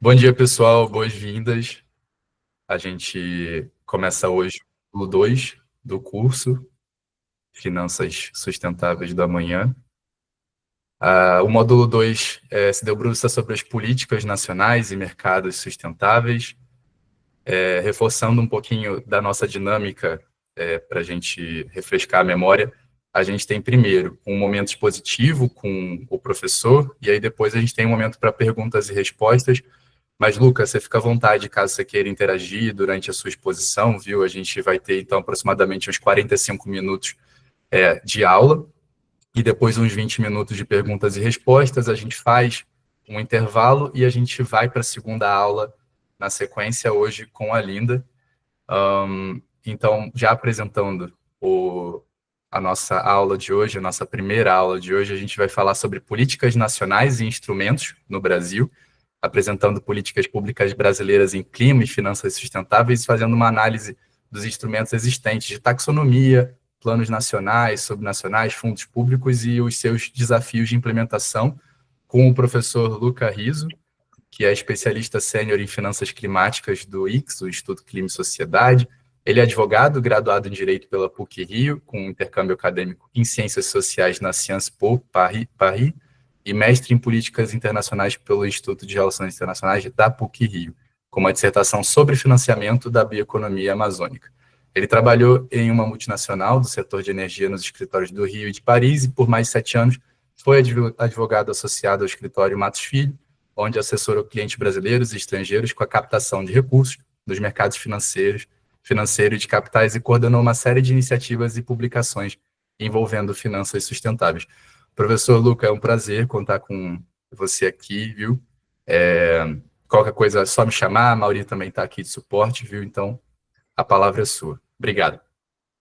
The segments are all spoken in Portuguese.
Bom dia, pessoal. Boas-vindas. A gente começa hoje o módulo 2 do curso Finanças Sustentáveis da Manhã. O módulo 2 se debruça sobre as políticas nacionais e mercados sustentáveis, reforçando um pouquinho da nossa dinâmica para a gente refrescar a memória. A gente tem primeiro um momento expositivo com o professor, e aí depois a gente tem um momento para perguntas e respostas. Mas, Lucas, você fica à vontade caso você queira interagir durante a sua exposição, viu? A gente vai ter, então, aproximadamente uns 45 minutos de aula e depois uns 20 minutos de perguntas e respostas. A gente faz um intervalo e a gente vai para a segunda aula na sequência hoje com a Linda. Então, já apresentando a nossa aula de hoje, a nossa primeira aula de hoje, a gente vai falar sobre políticas nacionais e instrumentos no Brasil, apresentando políticas públicas brasileiras em clima e finanças sustentáveis, fazendo uma análise dos instrumentos existentes de taxonomia, planos nacionais, subnacionais, fundos públicos e os seus desafios de implementação, com o professor Luca Riso, que é especialista sênior em finanças climáticas do ICS, o Instituto Clima e Sociedade. Ele é advogado, graduado em Direito pela PUC-Rio, com intercâmbio acadêmico em Ciências Sociais na Sciences Po Paris, e mestre em Políticas Internacionais pelo Instituto de Relações Internacionais da PUC-Rio, com uma dissertação sobre financiamento da bioeconomia amazônica. Ele trabalhou em uma multinacional do setor de energia nos escritórios do Rio e de Paris, e por mais de 7 anos foi advogado associado ao escritório Matos Filho, onde assessorou clientes brasileiros e estrangeiros com a captação de recursos dos mercados financeiro e de capitais, e coordenou uma série de iniciativas e publicações envolvendo finanças sustentáveis. Professor Luca, é um prazer contar com você aqui, viu? Qualquer coisa é só me chamar, a Mauri também está aqui de suporte, viu? Então, a palavra é sua. Obrigado.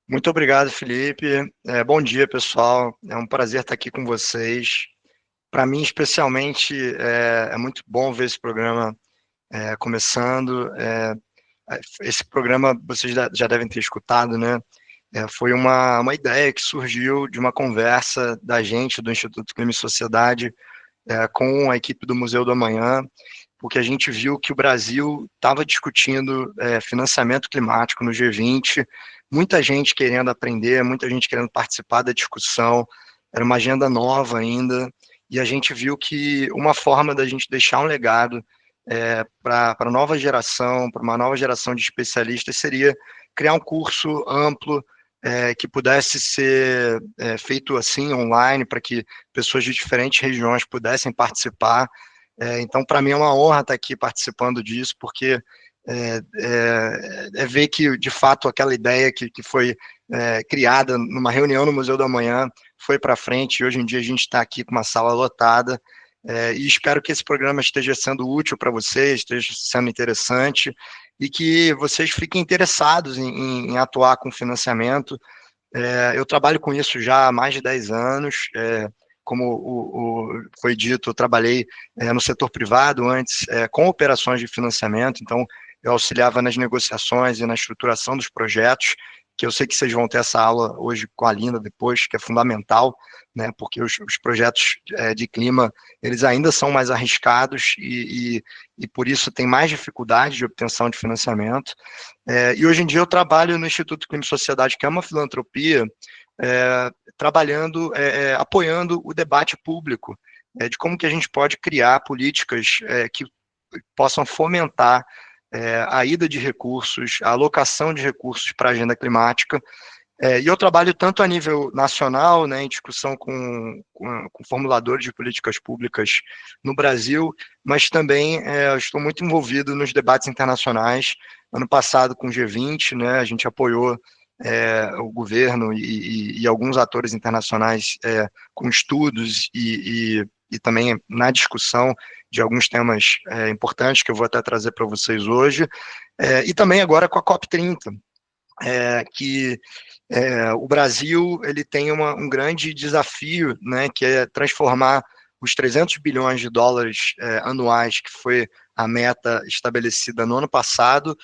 Muito obrigado, Felipe. Bom dia, pessoal. É um prazer estar aqui com vocês. Para mim, especialmente, é muito bom ver esse programa começando. Esse programa vocês já devem ter escutado, né? Foi uma ideia que surgiu de uma conversa da gente, do Instituto Clima e Sociedade, com a equipe do Museu do Amanhã, porque a gente viu que o Brasil estava discutindo financiamento climático no G20, muita gente querendo aprender, muita gente querendo participar da discussão, era uma agenda nova ainda, e a gente viu que uma forma da gente deixar um legado para a nova geração, para uma nova geração de especialistas, seria criar um curso amplo, que pudesse ser feito assim, online, para que pessoas de diferentes regiões pudessem participar. Então, para mim é uma honra estar aqui participando disso, porque ver que, de fato, aquela ideia que foi criada numa reunião no Museu do Amanhã foi para frente, e hoje em dia a gente está aqui com uma sala lotada, e espero que esse programa esteja sendo útil para vocês, esteja sendo interessante, e que vocês fiquem interessados em atuar com financiamento. Eu trabalho com isso já há mais de 10 anos, como foi dito, eu trabalhei no setor privado antes, com operações de financiamento, então eu auxiliava nas negociações e na estruturação dos projetos, que eu sei que vocês vão ter essa aula hoje com a Linda depois, que é fundamental, né, porque os projetos de clima, eles ainda são mais arriscados e por isso tem mais dificuldade de obtenção de financiamento. E hoje em dia eu trabalho no Instituto Clima e Sociedade, que é uma filantropia, trabalhando, apoiando o debate público, de como que a gente pode criar políticas que possam fomentar a ida de recursos, a alocação de recursos para a agenda climática. E eu trabalho tanto a nível nacional, né, em discussão com formuladores de políticas públicas no Brasil, mas também eu estou muito envolvido nos debates internacionais. Ano passado, com o G20, né, a gente apoiou o governo e alguns atores internacionais com estudos e também na discussão de alguns temas importantes que eu vou até trazer para vocês hoje, e também agora com a COP30, que o Brasil ele tem um grande desafio, né, que é transformar os 300 bilhões de dólares anuais, que foi a meta estabelecida no ano passado,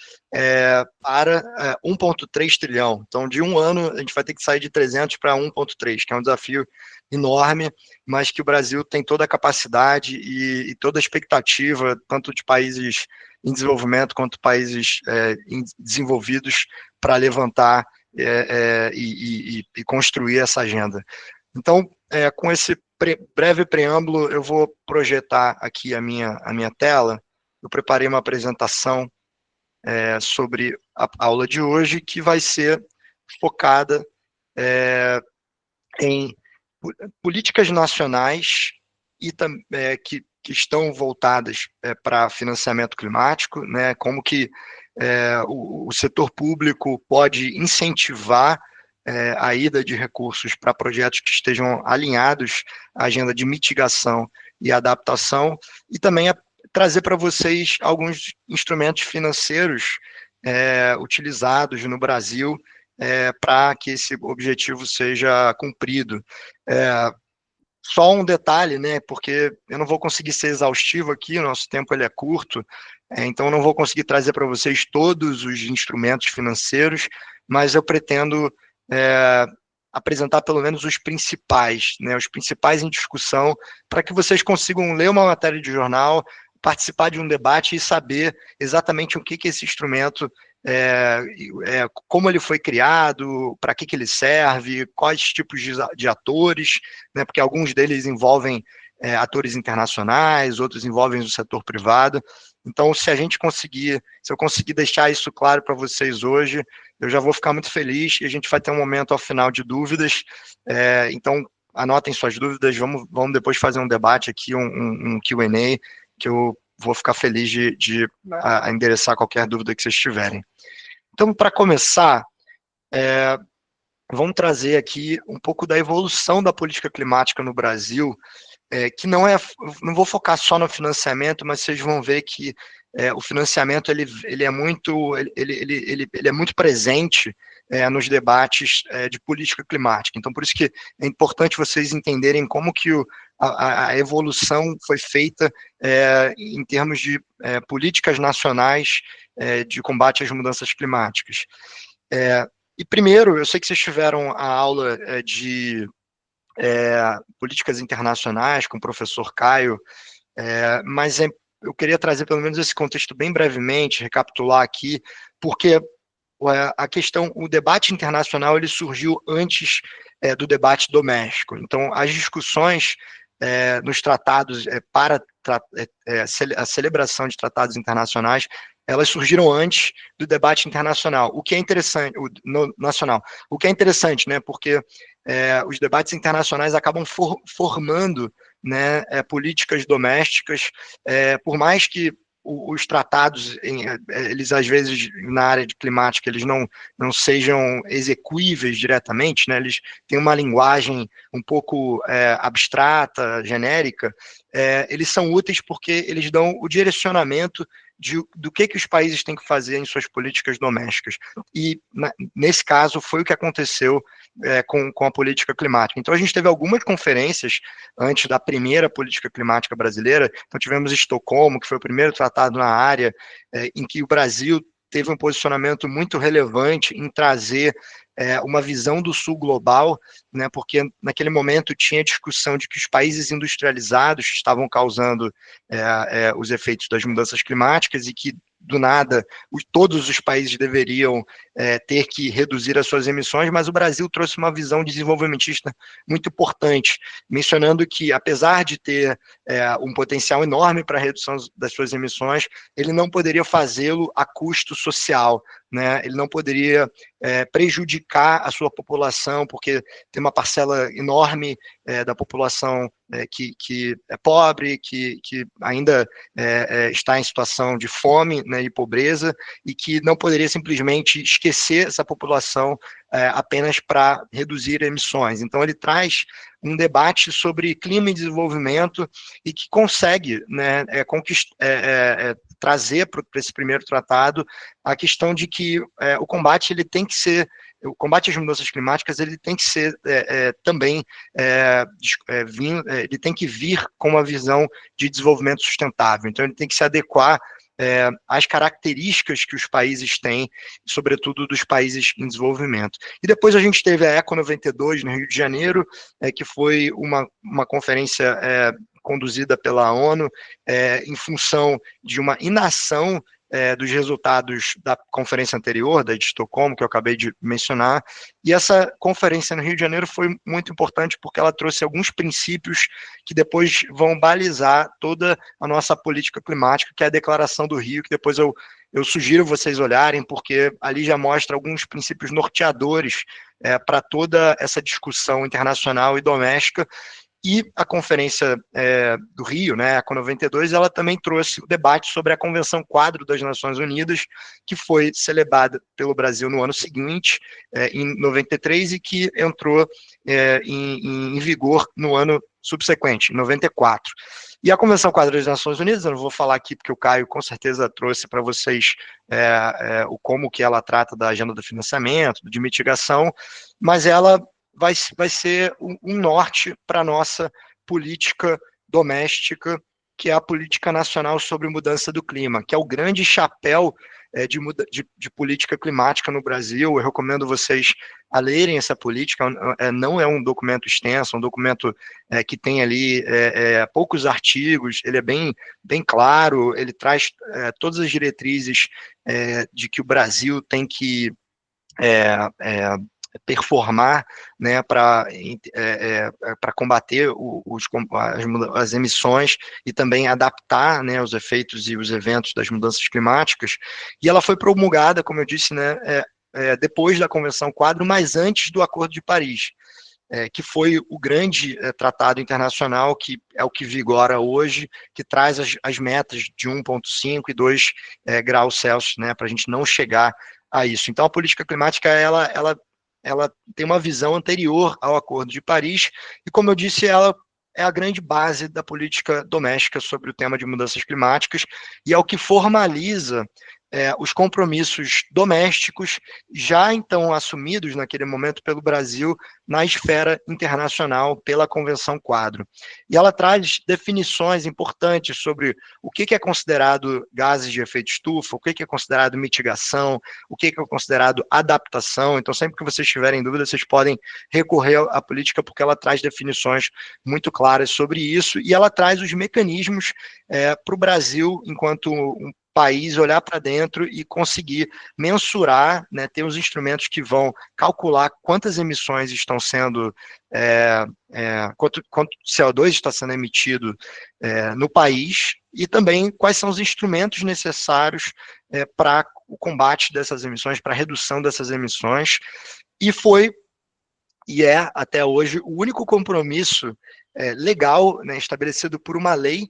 para 1,3 trilhão. Então, de um ano, a gente vai ter que sair de 300 para 1,3, que é um desafio enorme, mas que o Brasil tem toda a capacidade e toda a expectativa, tanto de países em desenvolvimento quanto países desenvolvidos, para levantar e construir essa agenda. Então, com esse breve preâmbulo, eu vou projetar aqui a minha tela. Eu preparei uma apresentação sobre a aula de hoje, que vai ser focada em políticas nacionais e que estão voltadas para financiamento climático, né, como que o setor público pode incentivar a ida de recursos para projetos que estejam alinhados à agenda de mitigação e adaptação, e também trazer para vocês alguns instrumentos financeiros utilizados no Brasil para que esse objetivo seja cumprido. Só um detalhe, né, porque eu não vou conseguir ser exaustivo aqui, o nosso tempo ele é curto, então eu não vou conseguir trazer para vocês todos os instrumentos financeiros, mas eu pretendo apresentar pelo menos os principais, né, os principais em discussão, para que vocês consigam ler uma matéria de jornal, participar de um debate e saber exatamente o que esse instrumento como ele foi criado, para que ele serve, quais tipos de atores, né, porque alguns deles envolvem atores internacionais, outros envolvem o setor privado. Então, se eu conseguir deixar isso claro para vocês hoje, eu já vou ficar muito feliz, e a gente vai ter um momento ao final de dúvidas. Então, anotem suas dúvidas, vamos depois fazer um debate aqui, um Q&A, que eu vou ficar feliz de endereçar qualquer dúvida que vocês tiverem. Então, para começar, vamos trazer aqui um pouco da evolução da política climática no Brasil, que não vou focar só no financiamento, mas vocês vão ver que o financiamento ele é muito presente nos debates de política climática. Então, por isso que é importante vocês entenderem como que a evolução foi feita em termos de políticas nacionais de combate às mudanças climáticas. E primeiro, eu sei que vocês tiveram a aula de políticas internacionais com o professor Caio, mas eu queria trazer pelo menos esse contexto bem brevemente, recapitular aqui, porque o debate internacional ele surgiu antes do debate doméstico. Então, as discussões nos tratados para a celebração de tratados internacionais, elas surgiram antes do debate internacional, o que é interessante, nacional, o que é interessante, né, porque os debates internacionais acabam formando, né, políticas domésticas, por mais que os tratados, eles às vezes na área de climática, eles não sejam execuíveis diretamente, né, eles têm uma linguagem um pouco abstrata, genérica, eles são úteis porque eles dão o direcionamento do que os países têm que fazer em suas políticas domésticas. E, nesse caso, foi o que aconteceu com a política climática. Então, a gente teve algumas conferências antes da primeira política climática brasileira. Então, tivemos Estocolmo, que foi o primeiro tratado na área, em que o Brasil teve um posicionamento muito relevante em trazer uma visão do sul global, né, porque naquele momento tinha discussão de que os países industrializados estavam causando os efeitos das mudanças climáticas e que, do nada, todos os países deveriam ter que reduzir as suas emissões, mas o Brasil trouxe uma visão desenvolvimentista muito importante, mencionando que, apesar de ter um potencial enorme para a redução das suas emissões, ele não poderia fazê-lo a custo social, né? Ele não poderia prejudicar a sua população, porque tem uma parcela enorme da população que é pobre, que ainda está em situação de fome, né, e pobreza, e que não poderia simplesmente esquecer essa população apenas para reduzir emissões. Então, ele traz um debate sobre clima e desenvolvimento e que consegue, né, trazer para esse primeiro tratado a questão de que o combate ele tem que ser o combate às mudanças climáticas ele tem que ser também ele tem que vir com uma visão de desenvolvimento sustentável. Então ele tem que se adequar às características que os países têm, sobretudo dos países em desenvolvimento. E depois a gente teve a Eco 92 no Rio de Janeiro, que foi uma conferência conduzida pela ONU em função de uma inação dos resultados da conferência anterior, da de Estocolmo, que eu acabei de mencionar, e essa conferência no Rio de Janeiro foi muito importante porque ela trouxe alguns princípios que depois vão balizar toda a nossa política climática, que é a Declaração do Rio, que depois eu sugiro vocês olharem, porque ali já mostra alguns princípios norteadores para toda essa discussão internacional e doméstica. E a Conferência do Rio, né, a COP92, ela também trouxe o debate sobre a Convenção Quadro das Nações Unidas, que foi celebrada pelo Brasil no ano seguinte, em 93, e que entrou em vigor no ano subsequente, em 94. E a Convenção Quadro das Nações Unidas, eu não vou falar aqui porque o Caio com certeza trouxe para vocês como que ela trata da agenda do financiamento, de mitigação, mas ela vai ser um norte para a nossa política doméstica, que é a política nacional sobre mudança do clima, que é o grande chapéu de política climática no Brasil. Eu recomendo vocês a lerem essa política. Não é um documento extenso, é um documento que tem ali poucos artigos, ele é bem claro, ele traz todas as diretrizes de que o Brasil tem que performar, né, para combater as emissões e também adaptar, né, os efeitos e os eventos das mudanças climáticas. E ela foi promulgada, como eu disse, né, depois da Convenção Quadro, mas antes do Acordo de Paris, que foi o grande tratado internacional, que é o que vigora hoje, que traz as metas de 1,5 e 2 graus Celsius, né, para a gente não chegar a isso. Então, a política climática, ela tem uma visão anterior ao Acordo de Paris, e como eu disse, ela é a grande base da política doméstica sobre o tema de mudanças climáticas, e é o que formaliza os compromissos domésticos já então assumidos naquele momento pelo Brasil na esfera internacional pela Convenção Quadro. E ela traz definições importantes sobre o que é considerado gases de efeito estufa, o que é considerado mitigação, o que é considerado adaptação. Então, sempre que vocês tiverem dúvida, vocês podem recorrer à política, porque ela traz definições muito claras sobre isso, e ela traz os mecanismos para o Brasil, enquanto um país, olhar para dentro e conseguir mensurar, né, ter os instrumentos que vão calcular quantas emissões estão sendo, quanto CO2 está sendo emitido no país, e também quais são os instrumentos necessários para o combate dessas emissões, para a redução dessas emissões, e é até hoje o único compromisso legal, né, estabelecido por uma lei,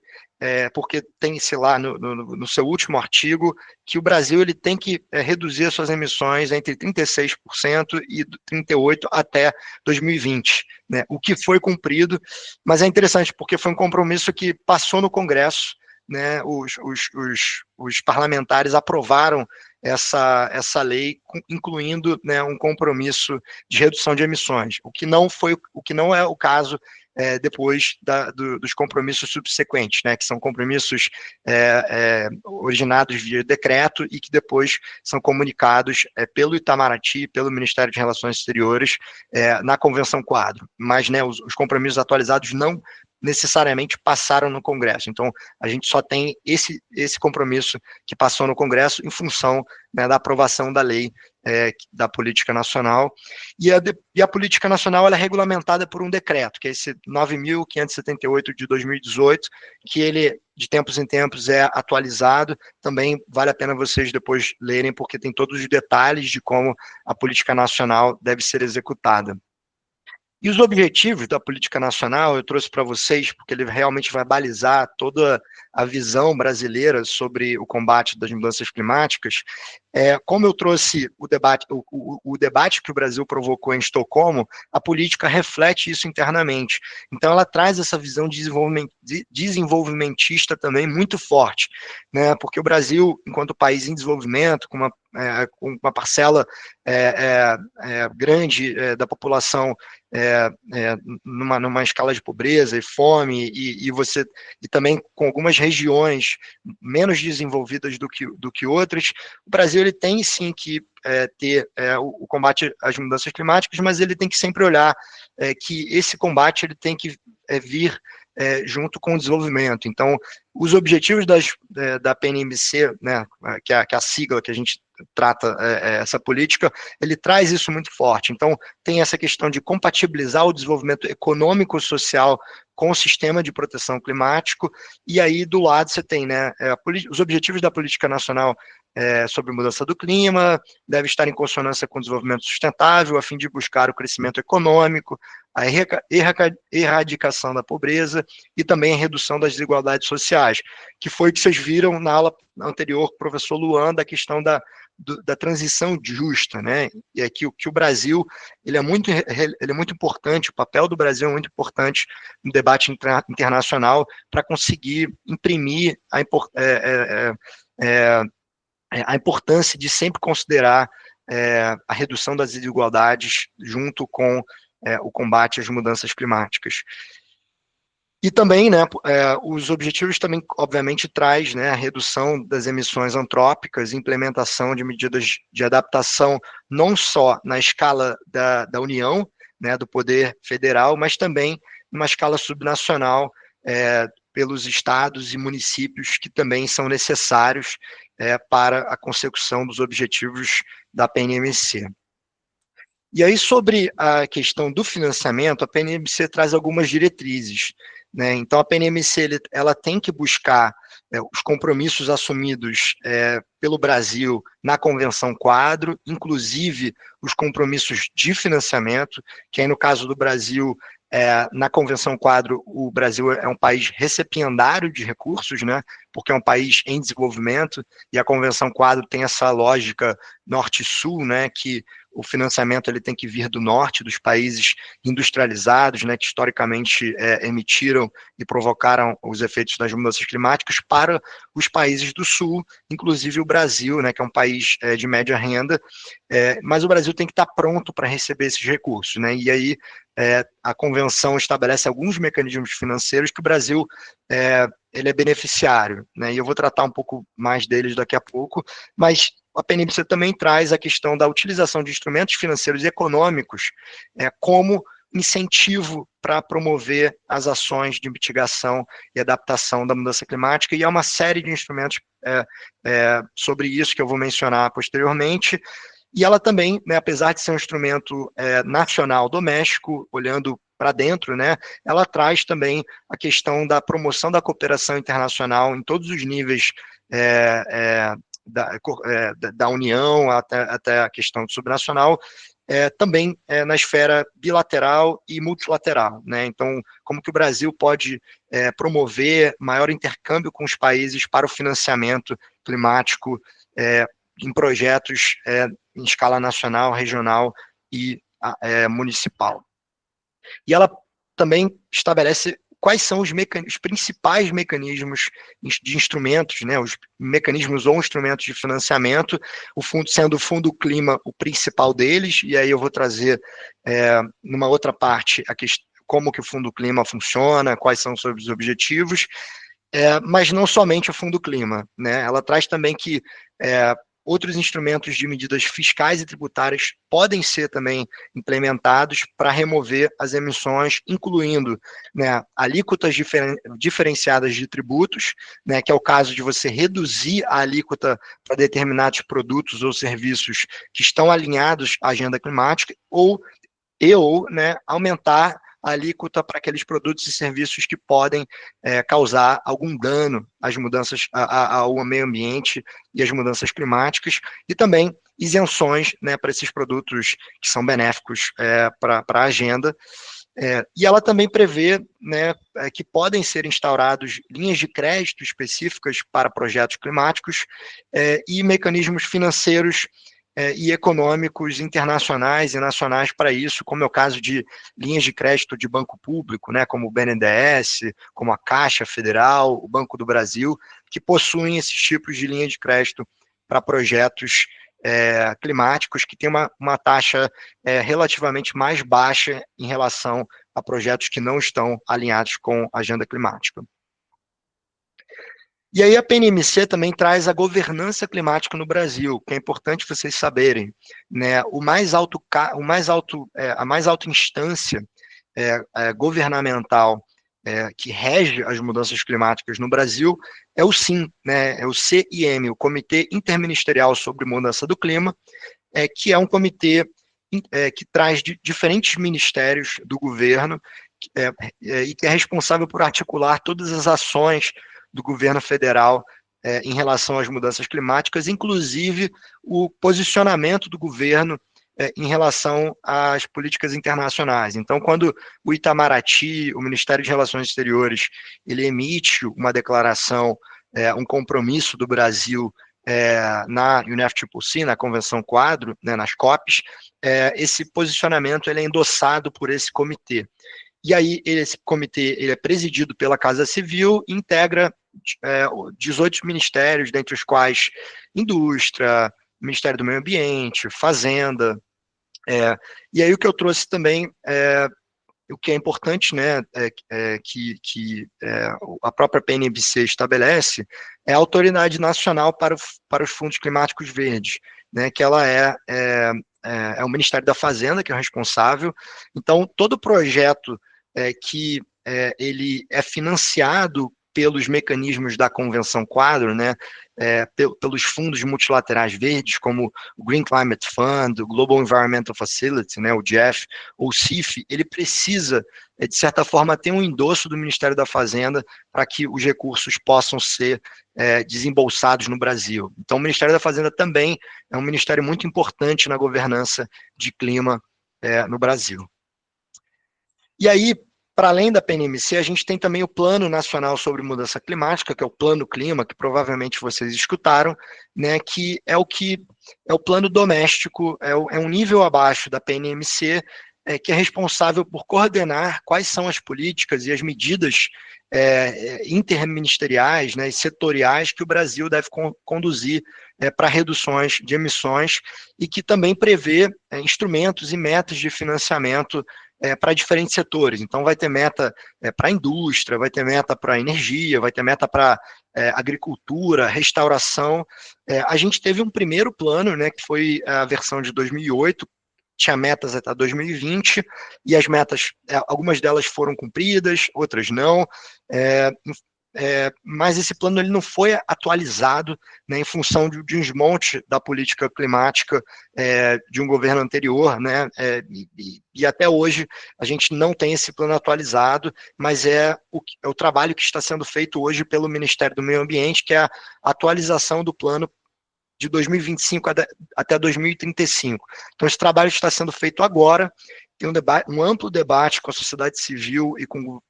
porque tem-se lá no seu último artigo que o Brasil ele tem que reduzir suas emissões entre 36% e 38% até 2020, né, o que foi cumprido, mas é interessante porque foi um compromisso que passou no Congresso, né, os parlamentares aprovaram essa lei, incluindo, né, um compromisso de redução de emissões, o que não é o caso depois dos compromissos subsequentes, né, que são compromissos originados via decreto e que depois são comunicados pelo Itamaraty, pelo Ministério de Relações Exteriores, na Convenção Quadro. Mas, né, os compromissos atualizados não necessariamente passaram no Congresso. Então, a gente só tem esse compromisso que passou no Congresso em função, né, da aprovação da lei da política nacional. E a política nacional ela é regulamentada por um decreto, que é esse 9.578 de 2018, que ele, de tempos em tempos, é atualizado. Também vale a pena vocês depois lerem, porque tem todos os detalhes de como a política nacional deve ser executada. E os objetivos da política nacional eu trouxe para vocês, porque ele realmente vai balizar toda a visão brasileira sobre o combate das mudanças climáticas, como eu trouxe o debate que o Brasil provocou em Estocolmo, a política reflete isso internamente. Então, ela traz essa visão desenvolvimentista também muito forte, né? Porque o Brasil, enquanto país em desenvolvimento, com uma parcela grande da população numa escala de pobreza e fome, e também com algumas regiões menos desenvolvidas do que outras, o Brasil ele tem sim que ter o combate às mudanças climáticas, mas ele tem que sempre olhar que esse combate ele tem que vir junto com o desenvolvimento. Então, os objetivos da PNMC, né, que é a sigla que a gente trata essa política, ele traz isso muito forte. Então, tem essa questão de compatibilizar o desenvolvimento econômico-social com o sistema de proteção climático, e aí do lado você tem, né, os objetivos da política nacional sobre mudança do clima, deve estar em consonância com o desenvolvimento sustentável, a fim de buscar o crescimento econômico, a erradicação da pobreza e também a redução das desigualdades sociais, que foi o que vocês viram na aula anterior com o professor Luan, da questão da transição justa, né? E aqui que o Brasil ele é muito importante, o papel do Brasil é muito importante no debate internacional para conseguir imprimir a importância de sempre considerar a redução das desigualdades junto com o combate às mudanças climáticas. E também, né, os objetivos também, obviamente, traz, né, a redução das emissões antrópicas, implementação de medidas de adaptação, não só na escala da União, né, do poder federal, mas também numa escala subnacional, pelos estados e municípios que também são necessários para a consecução dos objetivos da PNMC. E aí, sobre a questão do financiamento, a PNMC traz algumas diretrizes, né? Então, a PNMC ela tem que buscar os compromissos assumidos pelo Brasil na Convenção Quadro, inclusive os compromissos de financiamento, que aí no caso do Brasil, na Convenção Quadro, o Brasil é um país recipiendário de recursos, né? Porque é um país em desenvolvimento, e a Convenção Quadro tem essa lógica norte-sul, né? Que o financiamento ele tem que vir do norte, dos países industrializados, né, que historicamente emitiram e provocaram os efeitos das mudanças climáticas, para os países do sul, inclusive o Brasil, né, que é um país de média renda, mas o Brasil tem que estar pronto para receber esses recursos, né, e aí a convenção estabelece alguns mecanismos financeiros que o Brasil ele é beneficiário, né, e eu vou tratar um pouco mais deles daqui a pouco, mas a PNMC também traz a questão da utilização de instrumentos financeiros e econômicos como incentivo para promover as ações de mitigação e adaptação da mudança climática, e há uma série de instrumentos sobre isso que eu vou mencionar posteriormente. E ela também, né, apesar de ser um instrumento nacional doméstico, olhando para dentro, né, ela traz também a questão da promoção da cooperação internacional em todos os níveis da União até a questão subnacional, também na esfera bilateral e multilateral, né? Então, como que o Brasil pode promover maior intercâmbio com os países para o financiamento climático em projetos em escala nacional, regional e municipal. E ela também estabelece quais são os principais mecanismos de instrumentos, né, os mecanismos ou instrumentos de financiamento, sendo o Fundo Clima o principal deles, e aí eu vou trazer numa outra parte como que o Fundo Clima funciona, quais são os seus objetivos, mas não somente o Fundo Clima, né, ela traz também que outros instrumentos de medidas fiscais e tributárias podem ser também implementados para remover as emissões, incluindo, né, alíquotas diferenciadas de tributos, né, que é o caso de você reduzir a alíquota para determinados produtos ou serviços que estão alinhados à agenda climática, ou né, aumentar a alíquota para aqueles produtos e serviços que podem causar algum dano às mudanças ao meio ambiente e às mudanças climáticas, e também isenções, né, para esses produtos que são benéficos para a agenda. E ela também prevê, né, que podem ser instaurados linhas de crédito específicas para projetos climáticos e mecanismos financeiros e econômicos internacionais e nacionais para isso, como é o caso de linhas de crédito de banco público, né, como o BNDES, como a Caixa Federal, o Banco do Brasil, que possuem esses tipos de linha de crédito para projetos climáticos que tem uma taxa relativamente mais baixa em relação a projetos que não estão alinhados com a agenda climática. E aí a PNMC também traz a governança climática no Brasil, que é importante vocês saberem, né? A mais alta instância governamental que rege as mudanças climáticas no Brasil é o CIM, né? É o CIM, o Comitê Interministerial sobre Mudança do Clima, que é um comitê que traz diferentes ministérios do governo e que é responsável por articular todas as ações do governo federal em relação às mudanças climáticas, inclusive o posicionamento do governo em relação às políticas internacionais. Então, quando o Itamaraty, o Ministério de Relações Exteriores, ele emite uma declaração, um compromisso do Brasil na UNFCCC, na Convenção Quadro, né, nas COPs, esse posicionamento ele é endossado por esse comitê. E aí, esse comitê ele é presidido pela Casa Civil e integra 18 ministérios, dentre os quais indústria, Ministério do Meio Ambiente, Fazenda. E aí o que eu trouxe também, o que é importante, né, que a própria PNMC estabelece, é a Autoridade Nacional para os Fundos Climáticos Verdes, né, que ela é o Ministério da Fazenda, que é o responsável. Então, todo projeto que ele é financiado pelos mecanismos da Convenção Quadro, né, pelos fundos multilaterais verdes, como o Green Climate Fund, o Global Environmental Facility, né, o GEF, ou o CIF, ele precisa, de certa forma, ter um endosso do Ministério da Fazenda para que os recursos possam ser desembolsados no Brasil. Então, o Ministério da Fazenda também é um ministério muito importante na governança de clima no Brasil. E aí, para além da PNMC, a gente tem também o Plano Nacional sobre Mudança Climática, que é o Plano Clima, que provavelmente vocês escutaram, né, que é o plano doméstico, é um nível abaixo da PNMC, que é responsável por coordenar quais são as políticas e as medidas interministeriais, né, e setoriais que o Brasil deve conduzir para reduções de emissões e que também prevê instrumentos e metas de financiamento para diferentes setores. Então, vai ter meta para a indústria, vai ter meta para a energia, vai ter meta para agricultura, restauração. A gente teve um primeiro plano, né, que foi a versão de 2008, tinha metas até 2020, e as metas, algumas delas foram cumpridas, outras não, mas esse plano ele não foi atualizado, né, em função de um desmonte da política climática de um governo anterior, né, e até hoje a gente não tem esse plano atualizado, mas é o trabalho que está sendo feito hoje pelo Ministério do Meio Ambiente, que é a atualização do plano de 2025 até 2035. Então, esse trabalho está sendo feito agora, tem um amplo debate com a sociedade civil e com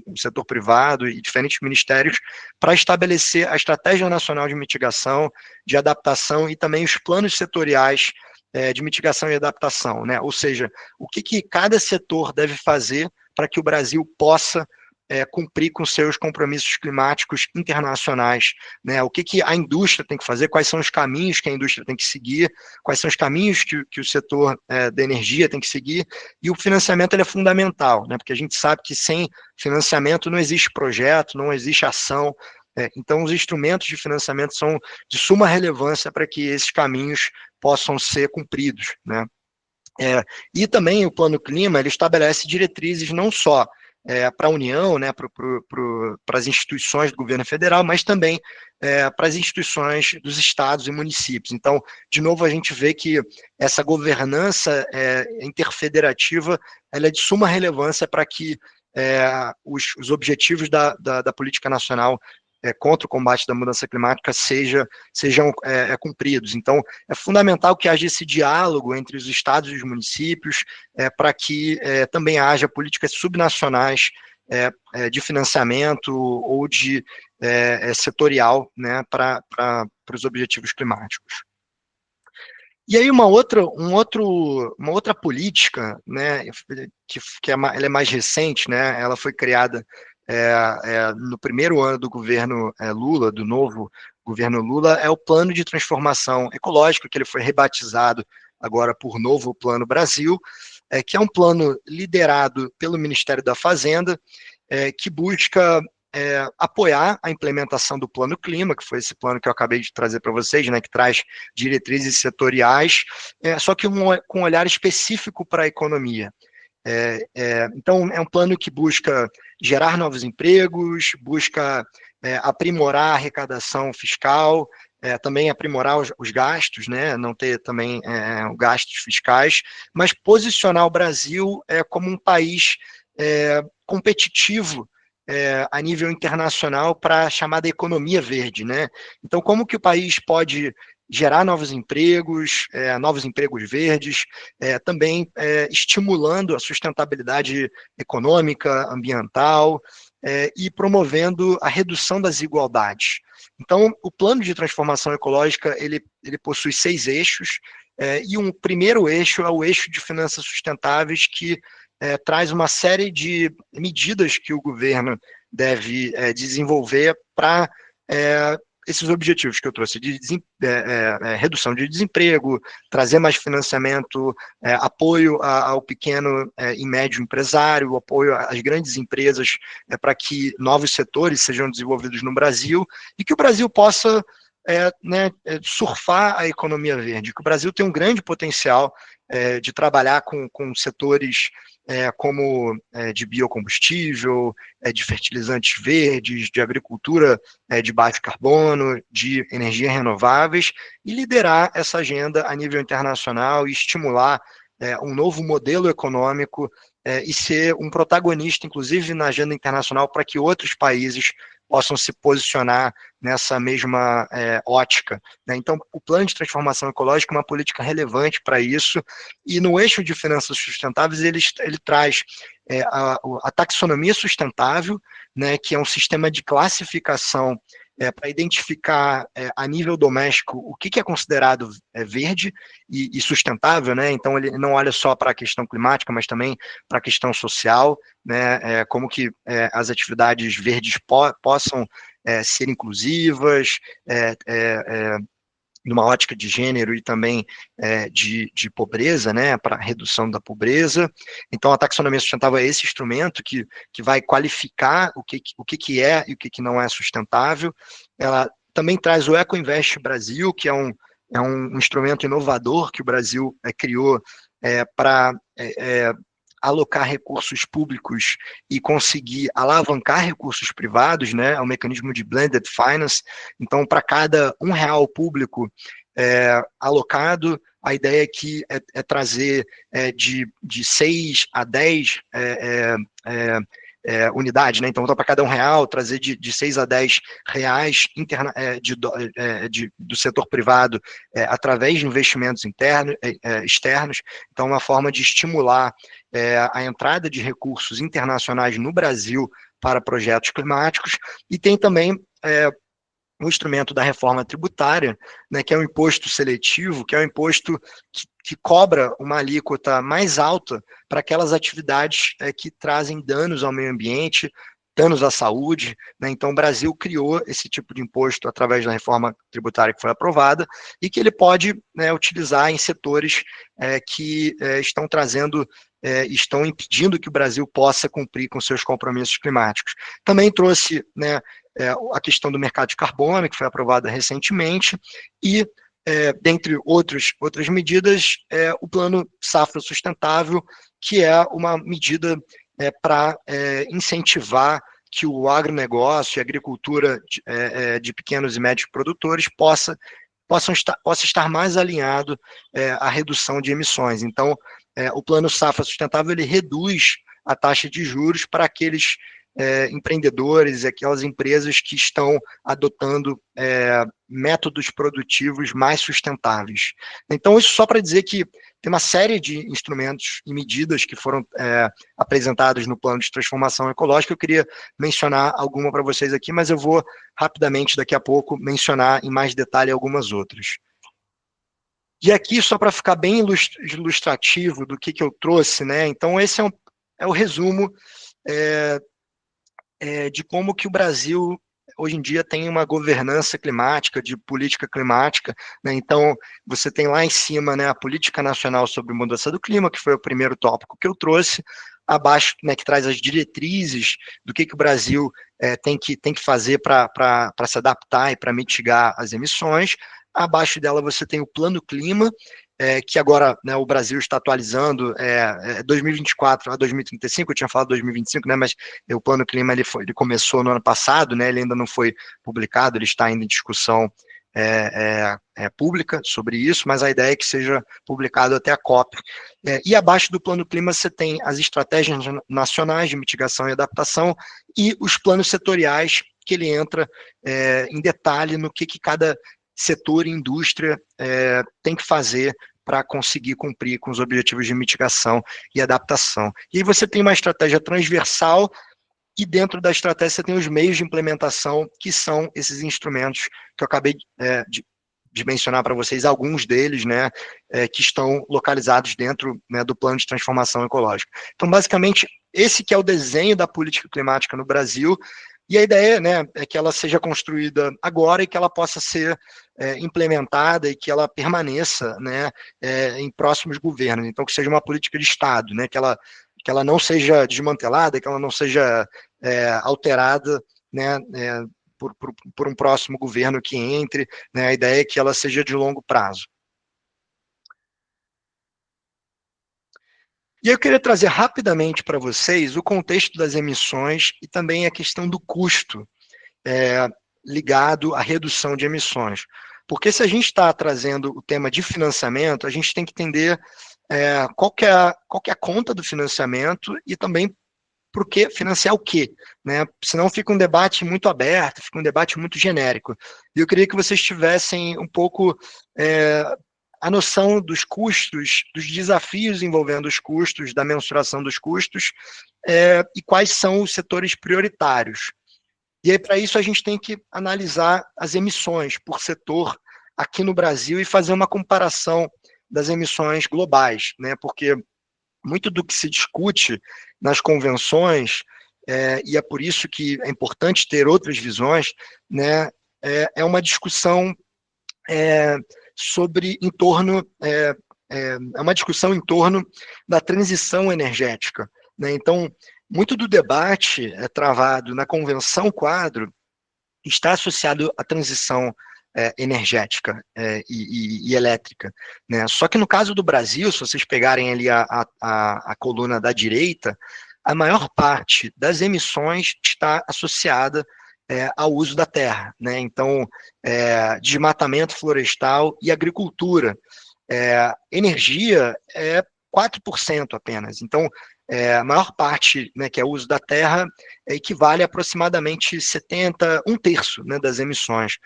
o setor privado e diferentes ministérios para estabelecer a Estratégia Nacional de Mitigação, de Adaptação e também os planos setoriais de mitigação e adaptação, né? Ou seja, o que cada setor deve fazer para que o Brasil possa cumprir com seus compromissos climáticos internacionais, né? O que a indústria tem que fazer, quais são os caminhos que a indústria tem que seguir, quais são os caminhos que o setor da energia tem que seguir, e o financiamento ele é fundamental, né? Porque a gente sabe que sem financiamento não existe projeto, não existe ação, então os instrumentos de financiamento são de suma relevância para que esses caminhos possam ser cumpridos, né? E também o Plano Clima, ele estabelece diretrizes não só para a União, né, para as instituições do governo federal, mas também para as instituições dos estados e municípios. Então, de novo, a gente vê que essa governança interfederativa ela é de suma relevância para que os objetivos da política nacional contra o combate da mudança climática sejam cumpridos. Então, é fundamental que haja esse diálogo entre os estados e os municípios para que também haja políticas subnacionais de financiamento ou de setorial, né, para os objetivos climáticos. E aí uma outra política, né, ela é mais recente, né, ela foi criada no primeiro ano do governo Lula, do novo governo Lula, é o Plano de Transformação Ecológica, que ele foi rebatizado agora por Novo Plano Brasil, que é um plano liderado pelo Ministério da Fazenda, que busca apoiar a implementação do Plano Clima, que foi esse plano que eu acabei de trazer para vocês, né, que traz diretrizes setoriais, só que com um olhar específico para a economia. Então, é um plano que busca gerar novos empregos, busca aprimorar a arrecadação fiscal, também aprimorar os gastos, né, não ter também gastos fiscais, mas posicionar o Brasil como um país competitivo a nível internacional para a chamada economia verde, né? Então, como que o país pode gerar novos empregos verdes, também estimulando a sustentabilidade econômica, ambiental, e promovendo a redução das desigualdades. Então, o plano de transformação ecológica, ele possui 6 eixos, e um primeiro eixo é o eixo de finanças sustentáveis, que traz uma série de medidas que o governo deve desenvolver para esses objetivos que eu trouxe, de redução de desemprego, trazer mais financiamento, apoio ao pequeno e médio empresário, apoio às grandes empresas, para que novos setores sejam desenvolvidos no Brasil, e que o Brasil possa surfar a economia verde, que o Brasil tem um grande potencial de trabalhar com setores como de biocombustível, de fertilizantes verdes, de agricultura de baixo carbono, de energias renováveis, e liderar essa agenda a nível internacional e estimular um novo modelo econômico e ser um protagonista, inclusive na agenda internacional, para que outros países possam se posicionar nessa mesma ótica, né? Então, o plano de transformação ecológica é uma política relevante para isso, e no eixo de finanças sustentáveis ele traz a taxonomia sustentável, né, que é um sistema de classificação para identificar a nível doméstico o que é considerado verde e sustentável, né? Então ele não olha só para a questão climática, mas também para a questão social, né? Como que as atividades verdes possam ser inclusivas, numa ótica de gênero e também de pobreza, né, para redução da pobreza. Então, a taxonomia sustentável é esse instrumento que vai qualificar o que é e o que não é sustentável. Ela também traz o EcoInvest Brasil, que é um instrumento inovador que o Brasil criou para alocar recursos públicos e conseguir alavancar recursos privados, né? É um mecanismo de blended finance. Então, para cada R$1 público alocado, a ideia aqui é trazer de 6 a 10 unidades, né? Então, para cada R$1, trazer de 6 a 10 reais do setor privado através de investimentos externos. Então, uma forma de estimular a entrada de recursos internacionais no Brasil para projetos climáticos, e tem também o instrumento da reforma tributária, né, que é o imposto seletivo, que é o imposto que cobra uma alíquota mais alta para aquelas atividades que trazem danos ao meio ambiente, danos à saúde, né? Então o Brasil criou esse tipo de imposto através da reforma tributária que foi aprovada, e que ele pode, né, utilizar em setores que estão impedindo que o Brasil possa cumprir com seus compromissos climáticos. Também trouxe, né, a questão do mercado de carbono, que foi aprovada recentemente, e, dentre outras medidas, o Plano Safra Sustentável, que é uma medida para incentivar que o agronegócio e a agricultura de pequenos e médios produtores possa estar mais alinhado à redução de emissões. Então, o Plano Safra Sustentável ele reduz a taxa de juros para aqueles empreendedores, aquelas empresas que estão adotando métodos produtivos mais sustentáveis. Então, isso só para dizer que tem uma série de instrumentos e medidas que foram apresentados no plano de transformação ecológica. Eu queria mencionar alguma para vocês aqui, mas eu vou rapidamente, daqui a pouco, mencionar em mais detalhe algumas outras. E aqui, só para ficar bem ilustrativo do que eu trouxe, né? Então, esse é o resumo de como que o Brasil hoje em dia tem uma governança climática, de política climática, né? Então, você tem lá em cima, né, a Política Nacional sobre Mudança do Clima, que foi o primeiro tópico que eu trouxe, abaixo, né, que traz as diretrizes do que o Brasil tem que fazer para se adaptar e para mitigar as emissões. Abaixo dela você tem o Plano Clima, que agora, né, o Brasil está atualizando 2024 a 2035, eu tinha falado 2025, né, mas o Plano Clima ele começou no ano passado, né, ele ainda não foi publicado, ele está ainda em discussão pública sobre isso, mas a ideia é que seja publicado até a COP. E abaixo do Plano Clima você tem as estratégias nacionais de mitigação e adaptação e os planos setoriais, que ele entra em detalhe no que cada setor e indústria tem que fazer para conseguir cumprir com os objetivos de mitigação e adaptação. E aí você tem uma estratégia transversal e dentro da estratégia você tem os meios de implementação, que são esses instrumentos que eu acabei de mencionar para vocês, alguns deles, né, que estão localizados dentro, né, do plano de transformação ecológica. Então, basicamente, esse que é o desenho da política climática no Brasil, e a ideia, né, é que ela seja construída agora e que ela possa ser implementada e que ela permaneça, né, em próximos governos. Então, que seja uma política de Estado, né, que ela não seja desmantelada, que ela não seja alterada, né, por um próximo governo que entre, né, a ideia é que ela seja de longo prazo. E eu queria trazer rapidamente para vocês o contexto das emissões e também a questão do custo ligado à redução de emissões. Porque se a gente está trazendo o tema de financiamento, a gente tem que entender qual que é a conta do financiamento e também por que financiar o quê, né? Senão fica um debate muito aberto, fica um debate muito genérico. E eu queria que vocês tivessem um pouco a noção dos custos, dos desafios envolvendo os custos, da mensuração dos custos, e quais são os setores prioritários. E aí, para isso, a gente tem que analisar as emissões por setor aqui no Brasil e fazer uma comparação das emissões globais, né? Porque muito do que se discute nas convenções, e é por isso que é importante ter outras visões, né? É uma discussão é uma discussão em torno da transição energética, né? Então, muito do debate travado na Convenção Quadro está associado à transição energética e elétrica, né? Só que no caso do Brasil, se vocês pegarem ali a coluna da direita, a maior parte das emissões está associada ao uso da terra, né? Então, desmatamento florestal e agricultura. Energia é 4% apenas. Então, a maior parte, né, que é o uso da terra, equivale a aproximadamente 1/3, né, das emissões.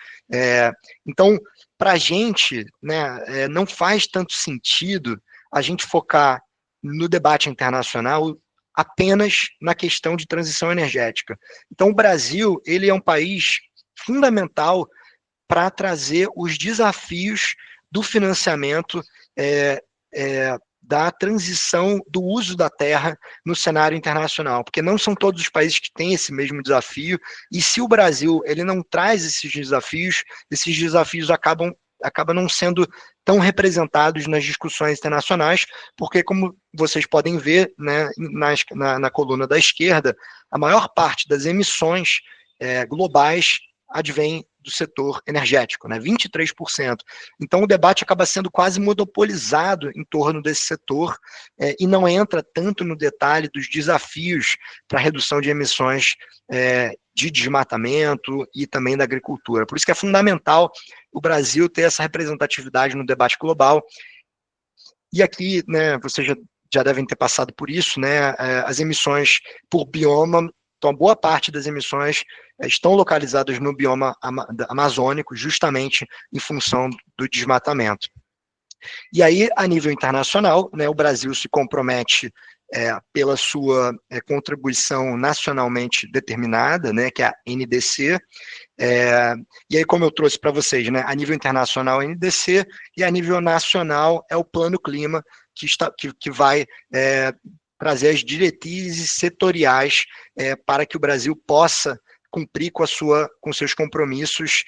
Então, para a gente, né, não faz tanto sentido a gente focar no debate internacional apenas na questão de transição energética. Então, o Brasil, ele é um país fundamental para trazer os desafios do financiamento da transição do uso da terra no cenário internacional, porque não são todos os países que têm esse mesmo desafio, e se o Brasil ele não traz esses desafios acabam não sendo tão representados nas discussões internacionais, porque, como vocês podem ver, né, na coluna da esquerda, a maior parte das emissões globais advém do setor energético, né, 23%. Então, o debate acaba sendo quase monopolizado em torno desse setor e não entra tanto no detalhe dos desafios para a redução de emissões de desmatamento e também da agricultura. Por isso que é fundamental o Brasil ter essa representatividade no debate global. E aqui, né, vocês já devem ter passado por isso, né, as emissões por bioma Então, boa parte das emissões estão localizadas no bioma amazônico, justamente em função do desmatamento. E aí, a nível internacional, né, o Brasil se compromete pela sua contribuição nacionalmente determinada, né, que é a NDC, e aí, como eu trouxe para vocês, né, a nível internacional é a NDC, e a nível nacional é o Plano Clima, que vai trazer as diretrizes setoriais para que o Brasil possa cumprir com seus compromissos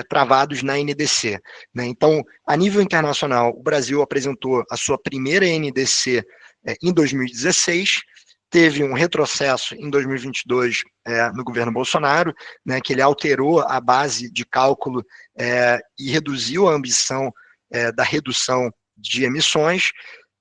travados na NDC. Né? Então, a nível internacional, o Brasil apresentou a sua primeira NDC em 2016, teve um retrocesso em 2022 no governo Bolsonaro, né, que ele alterou a base de cálculo e reduziu a ambição da redução de emissões,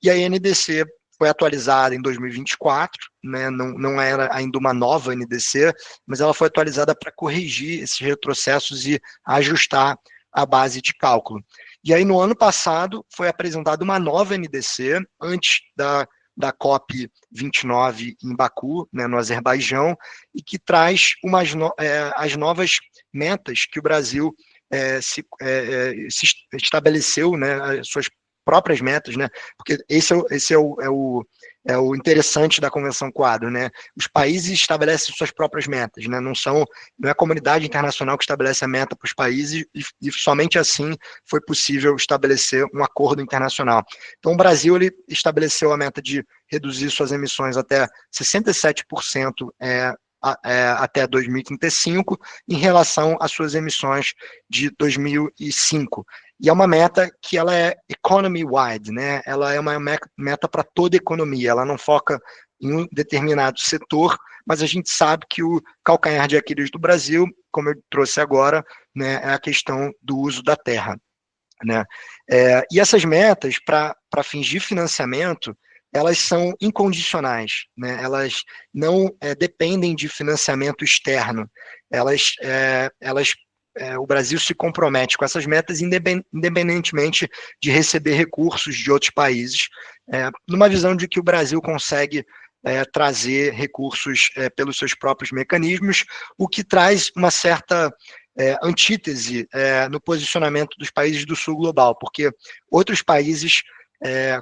e a NDC foi atualizada em 2024, né, não era ainda uma nova NDC, mas ela foi atualizada para corrigir esses retrocessos e ajustar a base de cálculo. E aí, no ano passado, foi apresentada uma nova NDC, antes da COP29 em Baku, né, no Azerbaijão, e que traz as novas metas que o Brasil se estabeleceu, né, as suas próprias metas, né, porque esse é o interessante da Convenção Quadro, né? Os países estabelecem suas próprias metas, né? Não é a comunidade internacional que estabelece a meta para os países e somente assim foi possível estabelecer um acordo internacional. Então, o Brasil ele estabeleceu a meta de reduzir suas emissões até 67% até 2035, em relação às suas emissões de 2005. E é uma meta que ela é economy-wide, né? Ela é uma meta para toda a economia, ela não foca em um determinado setor, mas a gente sabe que o calcanhar de Aquiles do Brasil, como eu trouxe agora, né, é a questão do uso da terra. Né? E essas metas, para fins de financiamento, elas são incondicionais, né? Elas não dependem de financiamento externo, o Brasil se compromete com essas metas independentemente de receber recursos de outros países, numa visão de que o Brasil consegue trazer recursos pelos seus próprios mecanismos, o que traz uma certa antítese no posicionamento dos países do sul global, porque outros países,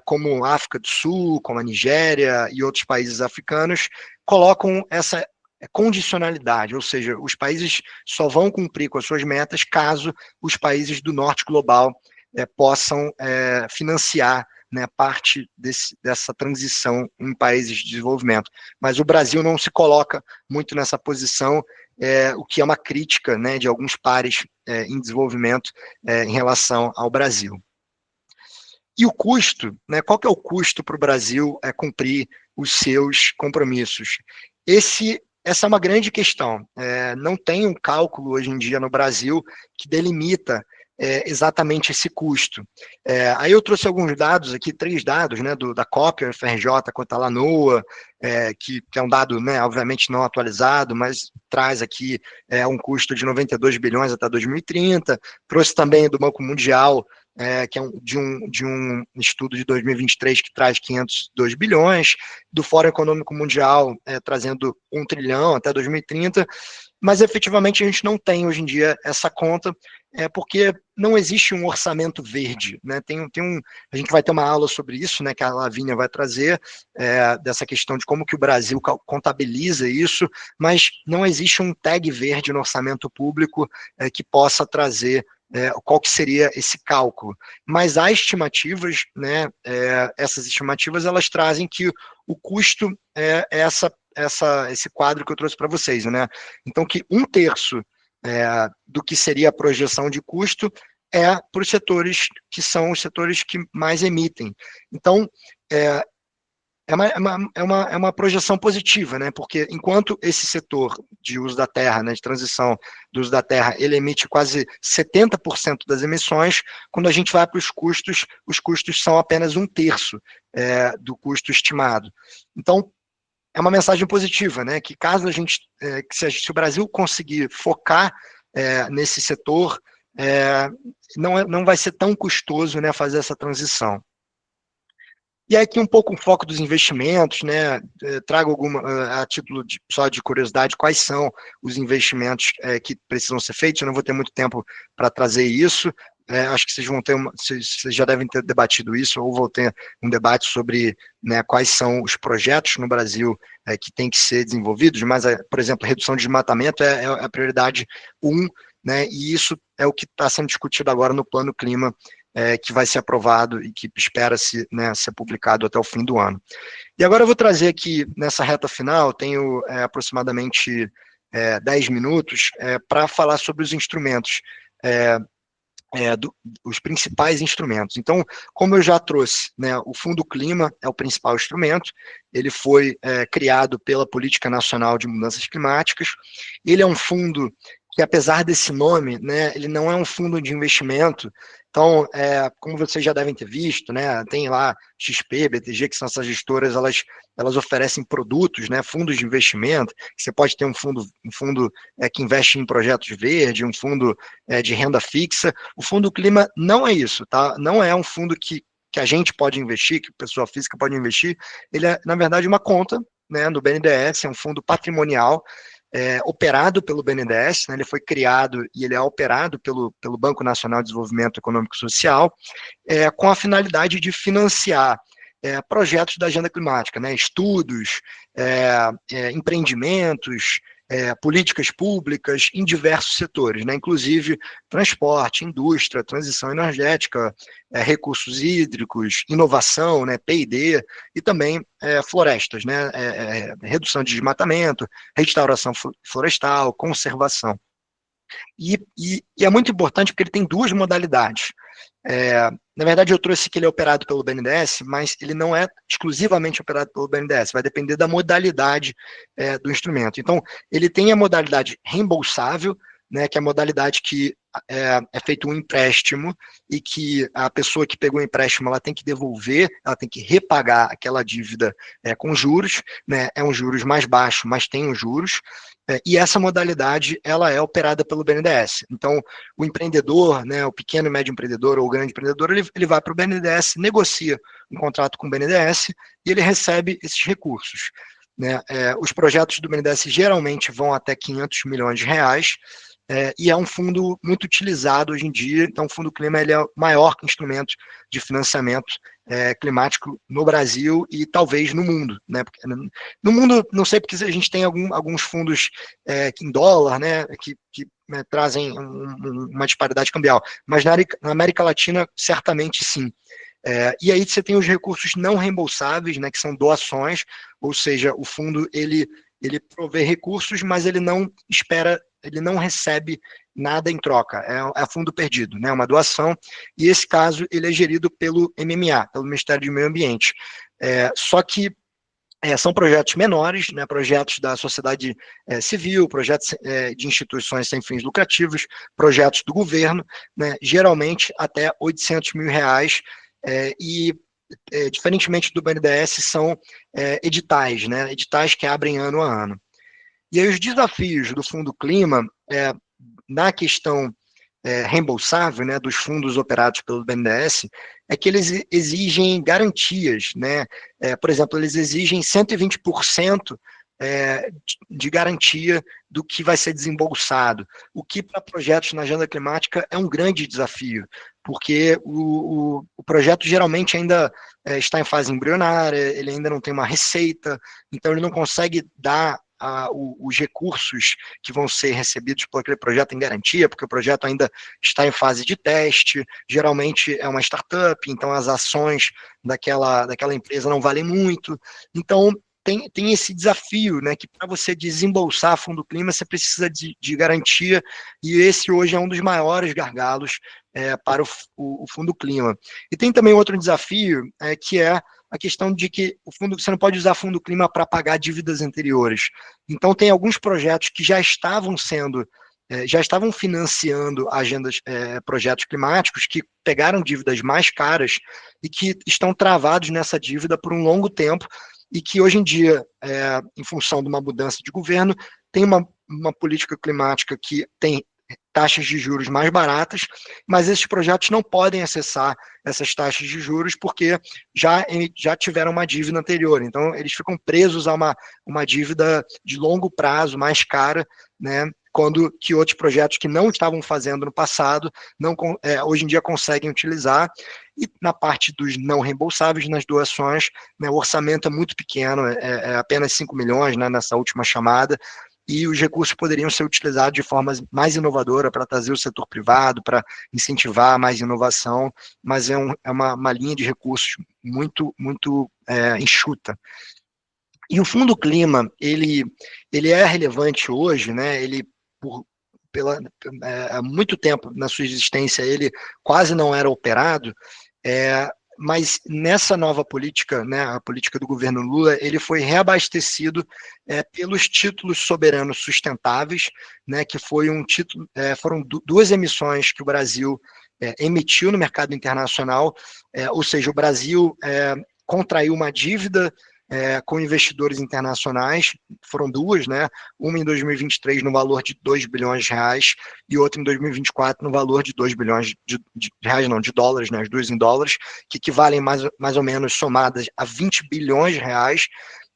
como a África do Sul, como a Nigéria e outros países africanos, colocam essa condicionalidade, ou seja, os países só vão cumprir com as suas metas caso os países do norte global possam financiar, né, parte dessa transição em países de desenvolvimento. Mas o Brasil não se coloca muito nessa posição, o que é uma crítica, né, de alguns pares em desenvolvimento em relação ao Brasil. E o custo, né, qual que é o custo para o Brasil cumprir os seus compromissos? Essa é uma grande questão. Não tem um cálculo hoje em dia no Brasil que delimita exatamente esse custo. Aí eu trouxe alguns dados aqui, 3 dados, né, da COP, a FRJ, quanto à LANOA, que é um dado, né, obviamente não atualizado, mas traz aqui um custo de 92 bilhões até 2030. Trouxe também do Banco Mundial, que é de um estudo de 2023 que traz 502 bilhões, do Fórum Econômico Mundial trazendo 1 trilhão até 2030, mas efetivamente a gente não tem hoje em dia essa conta, porque não existe um orçamento verde, né? A gente vai ter uma aula sobre isso, né, que a Lavínia vai trazer, dessa questão de como que o Brasil contabiliza isso, mas não existe um tag verde no orçamento público que possa trazer qual que seria esse cálculo. Mas há estimativas, né, essas estimativas elas trazem que o custo é esse quadro que eu trouxe para vocês, né? Então, que 1/3 do que seria a projeção de custo para os setores que são os setores que mais emitem. Então, é uma projeção positiva, né? Porque enquanto esse setor de uso da terra, né, de transição do uso da terra, ele emite quase 70% das emissões, quando a gente vai para os custos são apenas 1/3 do custo estimado. Então, é uma mensagem positiva, né? Que caso se o Brasil conseguir focar nesse setor, não vai ser tão custoso, né, fazer essa transição. E aqui um pouco o foco dos investimentos, né? Trago a título só de curiosidade, quais são os investimentos que precisam ser feitos. Eu não vou ter muito tempo para trazer isso. Acho que vocês já devem ter debatido isso, ou vou ter um debate sobre, né, quais são os projetos no Brasil que têm que ser desenvolvidos, mas, por exemplo, redução de desmatamento é a prioridade 1, né, e isso é o que está sendo discutido agora no Plano Clima, que vai ser aprovado e que espera-se, né, ser publicado até o fim do ano. E agora eu vou trazer aqui, nessa reta final, tenho aproximadamente 10 minutos para falar sobre os instrumentos, os principais instrumentos. Então, como eu já trouxe, né, o Fundo Clima é o principal instrumento, ele foi criado pela Política Nacional de Mudanças Climáticas, ele é um fundo que, apesar desse nome, né, ele não é um fundo de investimento. Então, como vocês já devem ter visto, né, tem lá XP, BTG, que são essas gestoras, elas oferecem produtos, né, fundos de investimento. Você pode ter um fundo que investe em projetos verdes, um fundo de renda fixa. O Fundo Clima não é isso, tá? Não é um fundo que a gente pode investir, que a pessoa física pode investir. Ele é, na verdade, uma conta, né, no BNDES, é um fundo patrimonial, operado pelo BNDES, né, ele foi criado e ele é operado pelo Banco Nacional de Desenvolvimento Econômico e Social, com a finalidade de financiar projetos da agenda climática, né, estudos, empreendimentos, políticas públicas em diversos setores, né, inclusive transporte, indústria, transição energética, recursos hídricos, inovação, né, P&D, e também florestas, né, redução de desmatamento, restauração florestal, conservação. E é muito importante porque ele tem duas modalidades. Na verdade, eu trouxe que ele é operado pelo BNDES, mas ele não é exclusivamente operado pelo BNDES, vai depender da modalidade do instrumento. Então, ele tem a modalidade reembolsável, né, que é a modalidade que é feito um empréstimo e que a pessoa que pegou o empréstimo ela tem que devolver, ela tem que repagar aquela dívida com juros, né, é um juros mais baixo, mas tem os juros, e essa modalidade ela é operada pelo BNDES. Então, o empreendedor, né, o pequeno e médio empreendedor ou o grande empreendedor, ele vai para o BNDES, negocia um contrato com o BNDES e ele recebe esses recursos. Né? Os projetos do BNDES geralmente vão até 500 milhões de reais, e é um fundo muito utilizado hoje em dia. Então, o Fundo Clima ele é o maior instrumento de financiamento climático no Brasil e talvez no mundo. Né? Porque, no mundo, não sei, porque a gente tem alguns fundos em dólar, né, que trazem uma disparidade cambial, mas na América Latina, certamente sim. E aí você tem os recursos não reembolsáveis, né, que são doações, ou seja, o fundo ele provê recursos, mas ele não recebe nada em troca, é fundo perdido, né, uma doação, e esse caso ele é gerido pelo MMA, pelo Ministério do Meio Ambiente. Só que são projetos menores, né, projetos da sociedade civil, projetos de instituições sem fins lucrativos, projetos do governo, né, geralmente até 800 mil reais, e diferentemente do BNDES, são editais, né, editais que abrem ano a ano. E aí os desafios do Fundo Clima, na questão reembolsável, né, dos fundos operados pelo BNDES, é que eles exigem garantias, né? Por exemplo, eles exigem 120% de garantia do que vai ser desembolsado, o que para projetos na agenda climática é um grande desafio, porque o projeto geralmente ainda está em fase embrionária, ele ainda não tem uma receita, então ele não consegue dar os recursos que vão ser recebidos por aquele projeto em garantia, porque o projeto ainda está em fase de teste, geralmente é uma startup, então as ações daquela empresa não valem muito, então tem esse desafio, né, que para você desembolsar Fundo Clima, você precisa de garantia, e esse hoje é um dos maiores gargalos para o Fundo Clima. E tem também outro desafio, que é a questão de que você não pode usar Fundo Clima para pagar dívidas anteriores. Então, tem alguns projetos que já estavam financiando projetos climáticos que pegaram dívidas mais caras e que estão travados nessa dívida por um longo tempo, e que hoje em dia, em função de uma mudança de governo, tem uma política climática que está taxas de juros mais baratas, mas esses projetos não podem acessar essas taxas de juros porque já tiveram uma dívida anterior. Então, eles ficam presos a uma dívida de longo prazo, mais cara, né? Quando que outros projetos que não estavam fazendo no passado, hoje em dia conseguem utilizar. E na parte dos não reembolsáveis, nas doações, né, o orçamento é muito pequeno, é apenas 5 milhões, né, nessa última chamada, e os recursos poderiam ser utilizados de forma mais inovadora para trazer o setor privado, para incentivar mais inovação, mas é uma linha de recursos muito, muito enxuta. E o Fundo Clima, ele é relevante hoje, né? Ele, há muito tempo na sua existência, ele quase não era operado, mas nessa nova política, né, a política do governo Lula, ele foi reabastecido pelos títulos soberanos sustentáveis, né, que foi foram duas emissões que o Brasil emitiu no mercado internacional, ou seja, o Brasil contraiu uma dívida com investidores internacionais, foram duas, né? Uma em 2023 no valor de 2 bilhões de reais e outra em 2024 no valor de 2 bilhões de reais, não, de dólares, né? As duas em dólares, que equivalem mais ou menos somadas a 20 bilhões de reais,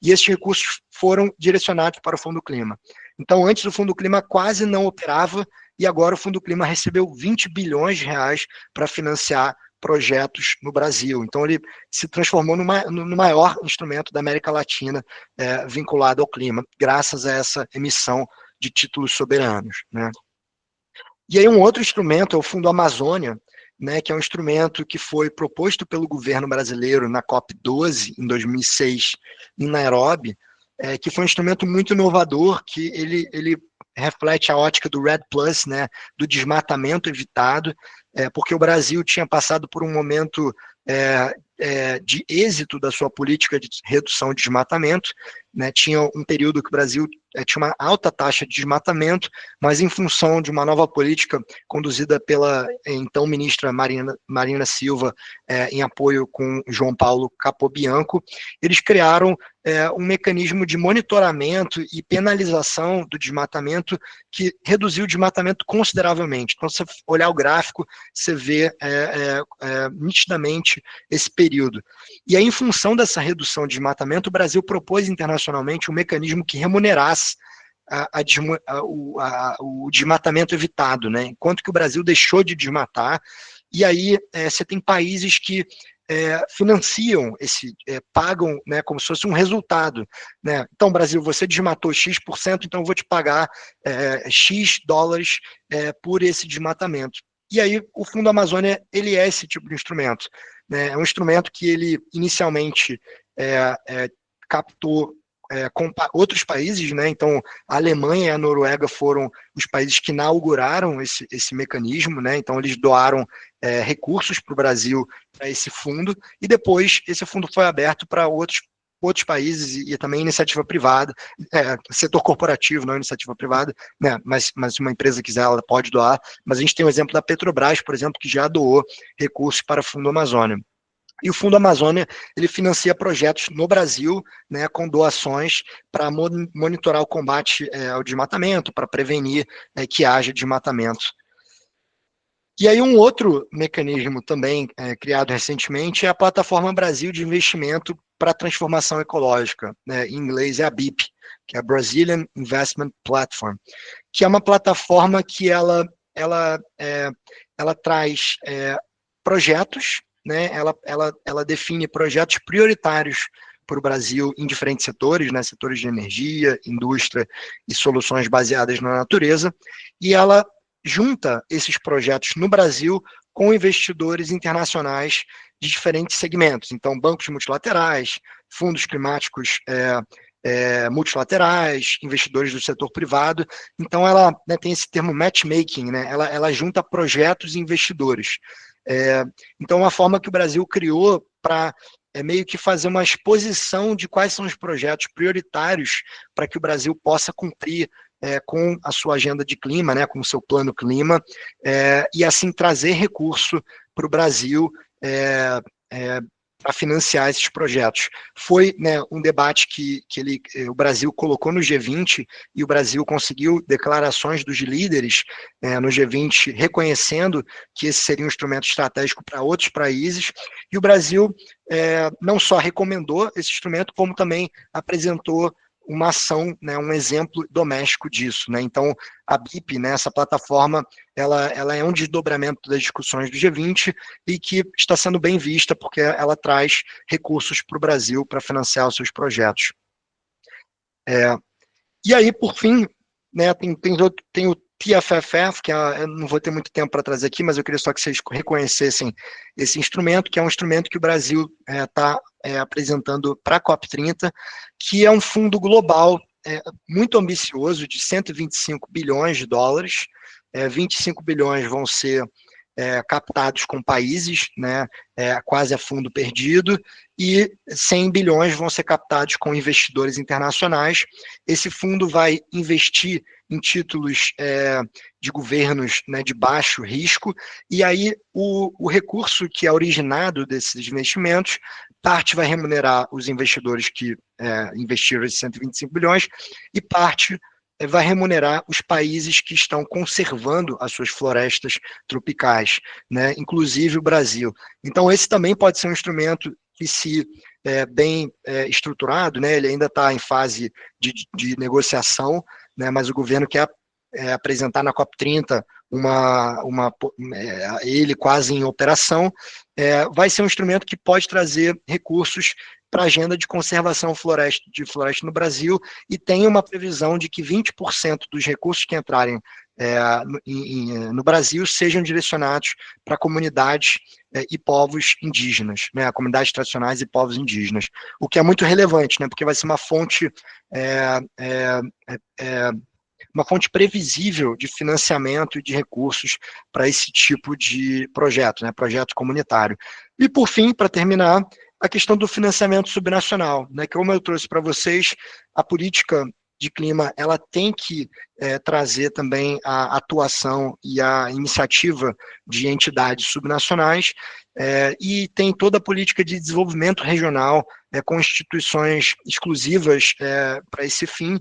e esses recursos foram direcionados para o Fundo Clima. Então, antes o Fundo Clima quase não operava, e agora o Fundo Clima recebeu 20 bilhões de reais para financiar projetos no Brasil. Então, ele se transformou no maior instrumento da América Latina vinculado ao clima, graças a essa emissão de títulos soberanos, né? E aí um outro instrumento é o Fundo Amazônia, né, que é um instrumento que foi proposto pelo governo brasileiro na COP12, em 2006, em Nairobi, que foi um instrumento muito inovador, que ele reflete a ótica do REDD+, né, do desmatamento evitado, porque o Brasil tinha passado por um momento de êxito da sua política de redução de desmatamento, né, tinha um período que o Brasil tinha uma alta taxa de desmatamento, mas em função de uma nova política conduzida pela então ministra Marina Silva, em apoio com João Paulo Capobianco, eles criaram um mecanismo de monitoramento e penalização do desmatamento que reduziu o desmatamento consideravelmente. Então, se você olhar o gráfico, você vê nitidamente esse período. E aí, em função dessa redução de desmatamento, o Brasil propôs internacionalmente um mecanismo que remunerasse o desmatamento evitado, né? Enquanto que o Brasil deixou de desmatar, e aí você tem países que financiam pagam, né, como se fosse um resultado, né? Então, Brasil, você desmatou X%, então eu vou te pagar X dólares por esse desmatamento. E aí o Fundo Amazônia, ele é esse tipo de instrumento, né? É um instrumento que ele inicialmente captou com outros países, né? Então a Alemanha e a Noruega foram os países que inauguraram esse mecanismo, né? Então eles doaram recursos para o Brasil para esse fundo, e depois esse fundo foi aberto para outros países e também iniciativa privada, setor corporativo, não iniciativa privada, né? Mas se uma empresa quiser, ela pode doar. Mas a gente tem o exemplo da Petrobras, por exemplo, que já doou recursos para o Fundo Amazônia. E o Fundo Amazônia, ele financia projetos no Brasil, né, com doações para monitorar o combate ao desmatamento, para prevenir que haja desmatamento. E aí um outro mecanismo também criado recentemente é a Plataforma Brasil de Investimento para a Transformação Ecológica, né, em inglês é a BIP, que é a Brazilian Investment Platform, que é uma plataforma que ela traz projetos, né, ela define projetos prioritários para o Brasil em diferentes setores, né, setores de energia, indústria e soluções baseadas na natureza, e ela junta esses projetos no Brasil com investidores internacionais de diferentes segmentos. Então, bancos multilaterais, fundos climáticos multilaterais, investidores do setor privado. Então, ela tem esse termo matchmaking, né? Ela junta projetos e investidores. Então, uma forma que o Brasil criou para meio que fazer uma exposição de quais são os projetos prioritários para que o Brasil possa cumprir com a sua agenda de clima, né, com o seu plano clima, e assim trazer recurso para o Brasil para financiar esses projetos. Foi, né, um debate que o Brasil colocou no G20 e o Brasil conseguiu declarações dos líderes no G20 reconhecendo que esse seria um instrumento estratégico para outros países, e o Brasil não só recomendou esse instrumento, como também apresentou uma ação, né, um exemplo doméstico disso, né? Então, a BIP, né, essa plataforma, ela é um desdobramento das discussões do G20 e que está sendo bem vista porque ela traz recursos para o Brasil para financiar os seus projetos. E aí, por fim, né, tem o TFFF, que eu não vou ter muito tempo para trazer aqui, mas eu queria só que vocês reconhecessem esse instrumento, que é um instrumento que o Brasil está apresentando para a COP30, que é um fundo global muito ambicioso, de 125 bilhões de dólares, 25 bilhões vão ser captados com países, né, quase a fundo perdido, e 100 bilhões vão ser captados com investidores internacionais. Esse fundo vai investir em títulos de governos, né, de baixo risco, e aí o recurso que é originado desses investimentos, parte vai remunerar os investidores que investiram esses 125 bilhões, e parte vai remunerar os países que estão conservando as suas florestas tropicais, né, inclusive o Brasil. Então, esse também pode ser um instrumento que, se bem estruturado, né, ele ainda está em fase de negociação, né, mas o governo quer apresentar na COP30 ele quase em operação, vai ser um instrumento que pode trazer recursos para a agenda de conservação de floresta no Brasil, e tem uma previsão de que 20% dos recursos que entrarem no Brasil sejam direcionados para comunidades e povos indígenas, né, comunidades tradicionais e povos indígenas, o que é muito relevante, né, porque vai ser uma fonte previsível de financiamento e de recursos para esse tipo de projeto, né, projeto comunitário. E, por fim, para terminar, a questão do financiamento subnacional, né, que, como eu trouxe para vocês, a política de clima ela tem que trazer também a atuação e a iniciativa de entidades subnacionais, e tem toda a política de desenvolvimento regional, com instituições exclusivas para esse fim,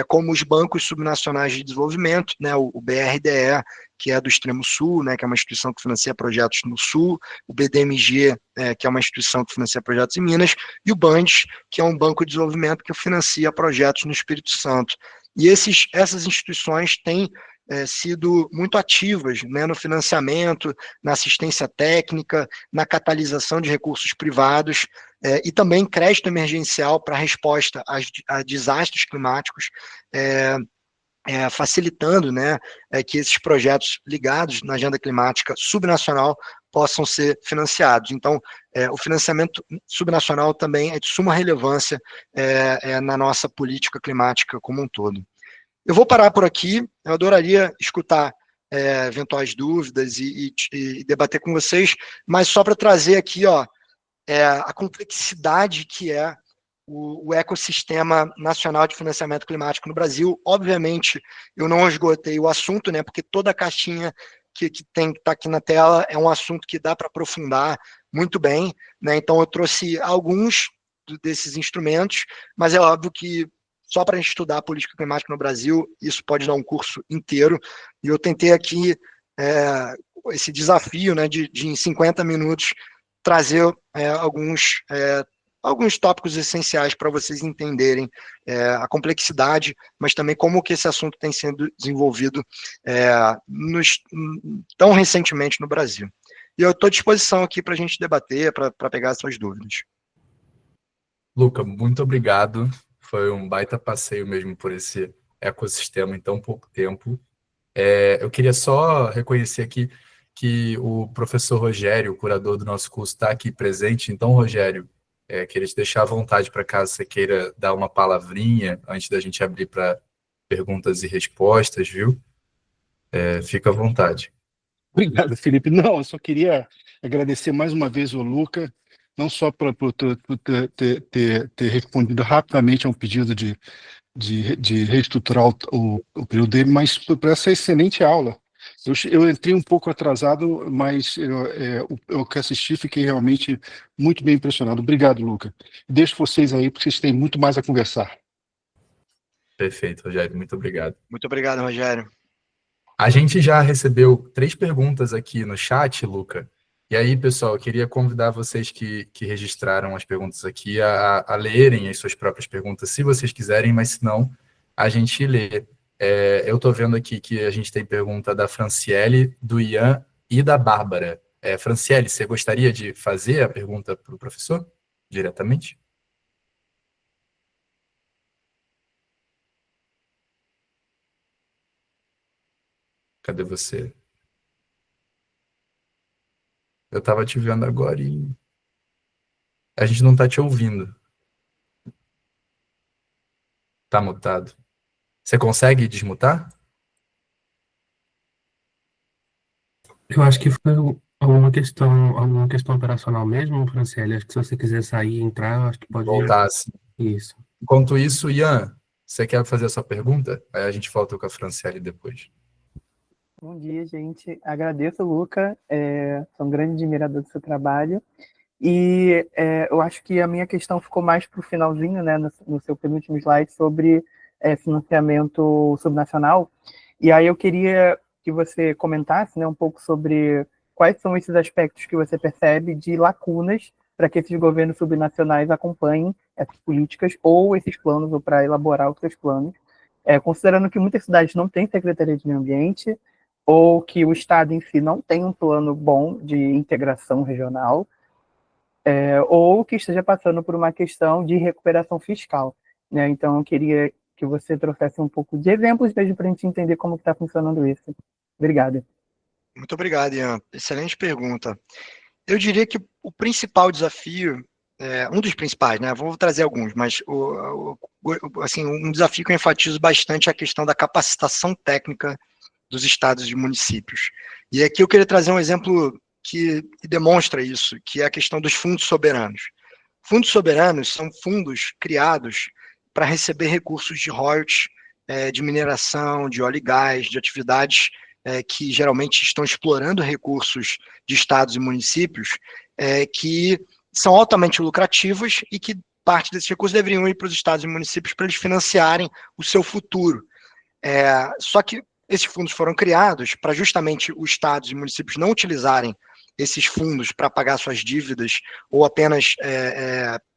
como os bancos subnacionais de desenvolvimento, né, o BRDE, que é do Extremo Sul, né, que é uma instituição que financia projetos no Sul, o BDMG, que é uma instituição que financia projetos em Minas, e o BANDES, que é um banco de desenvolvimento que financia projetos no Espírito Santo. E essas instituições têm sido muito ativas, né, no financiamento, na assistência técnica, na catalisação de recursos privados, e também crédito emergencial para resposta a desastres climáticos, facilitando, né, que esses projetos ligados na agenda climática subnacional possam ser financiados. Então, o financiamento subnacional também é de suma relevância na nossa política climática como um todo. Eu vou parar por aqui, eu adoraria escutar eventuais dúvidas e debater com vocês, mas só para trazer aqui a complexidade que é o ecossistema nacional de financiamento climático no Brasil. Obviamente, eu não esgotei o assunto, né, porque toda a caixinha que está aqui na tela é um assunto que dá para aprofundar muito bem, né, então eu trouxe alguns desses instrumentos, mas é óbvio que só para a gente estudar a política climática no Brasil, isso pode dar um curso inteiro, e eu tentei aqui esse desafio, né, de em 50 minutos trazer alguns tópicos essenciais para vocês entenderem a complexidade, mas também como que esse assunto tem sido desenvolvido tão recentemente no Brasil. E eu estou à disposição aqui para a gente debater, para pegar suas dúvidas. Luca, muito obrigado. Foi um baita passeio mesmo por esse ecossistema em tão pouco tempo. Eu queria só reconhecer aqui que o professor Rogério, o curador do nosso curso, está aqui presente. Então, Rogério, queria te deixar à vontade para caso você queira dar uma palavrinha antes da gente abrir para perguntas e respostas, viu? Fica à vontade. Obrigado, Felipe. Não, eu só queria agradecer mais uma vez o Luca, não só por ter respondido rapidamente a um pedido de reestruturar o período dele, mas por essa excelente aula Eu entrei um pouco atrasado, mas eu que assisti fiquei realmente muito bem impressionado. Obrigado, Luca. Deixo vocês aí, porque vocês têm muito mais a conversar. Perfeito, Rogério, muito obrigado. Muito obrigado, Rogério. A gente já recebeu 3 perguntas aqui no chat, Luca. E aí, pessoal, eu queria convidar vocês que registraram as perguntas aqui a lerem as suas próprias perguntas, se vocês quiserem, mas se não, a gente lê. Eu estou vendo aqui que a gente tem pergunta da Franciele, do Ian e da Bárbara. Franciele, você gostaria de fazer a pergunta para o professor diretamente? Cadê você? Eu estava te vendo agora e a gente não está te ouvindo. Tá mutado. Você consegue desmutar? Eu acho que foi alguma questão operacional mesmo, Franciele. Acho que se você quiser sair e entrar, eu acho que pode. Voltar assim. Isso. Enquanto isso, Ian, você quer fazer a sua pergunta? Aí a gente volta com a Franciele depois. Bom dia, gente. Agradeço, Luca. Sou um grande admirador do seu trabalho. E eu acho que a minha questão ficou mais para o finalzinho, né, no seu penúltimo slide, sobre financiamento subnacional. E aí eu queria que você comentasse, né, um pouco sobre quais são esses aspectos que você percebe de lacunas para que esses governos subnacionais acompanhem essas políticas ou esses planos, ou para elaborar os seus planos, considerando que muitas cidades não têm Secretaria de Meio Ambiente, ou que o Estado em si não tem um plano bom de integração regional, ou que esteja passando por uma questão de recuperação fiscal, né? Então, eu queria que você trouxesse um pouco de exemplos mesmo para a gente entender como está funcionando isso. Obrigada. Muito obrigado, Ian. Excelente pergunta. Eu diria que o principal desafio, um dos principais, né? Vou trazer alguns, mas assim, um desafio que eu enfatizo bastante é a questão da capacitação técnica dos estados e municípios. E aqui eu queria trazer um exemplo que demonstra isso, que é a questão dos fundos soberanos. Fundos soberanos são fundos criados para receber recursos de royalties, de mineração, de óleo e gás, de atividades que geralmente estão explorando recursos de estados e municípios, que são altamente lucrativos e que parte desses recursos deveriam ir para os estados e municípios para eles financiarem o seu futuro. Só que esses fundos foram criados para justamente os estados e municípios não utilizarem esses fundos para pagar suas dívidas ou apenas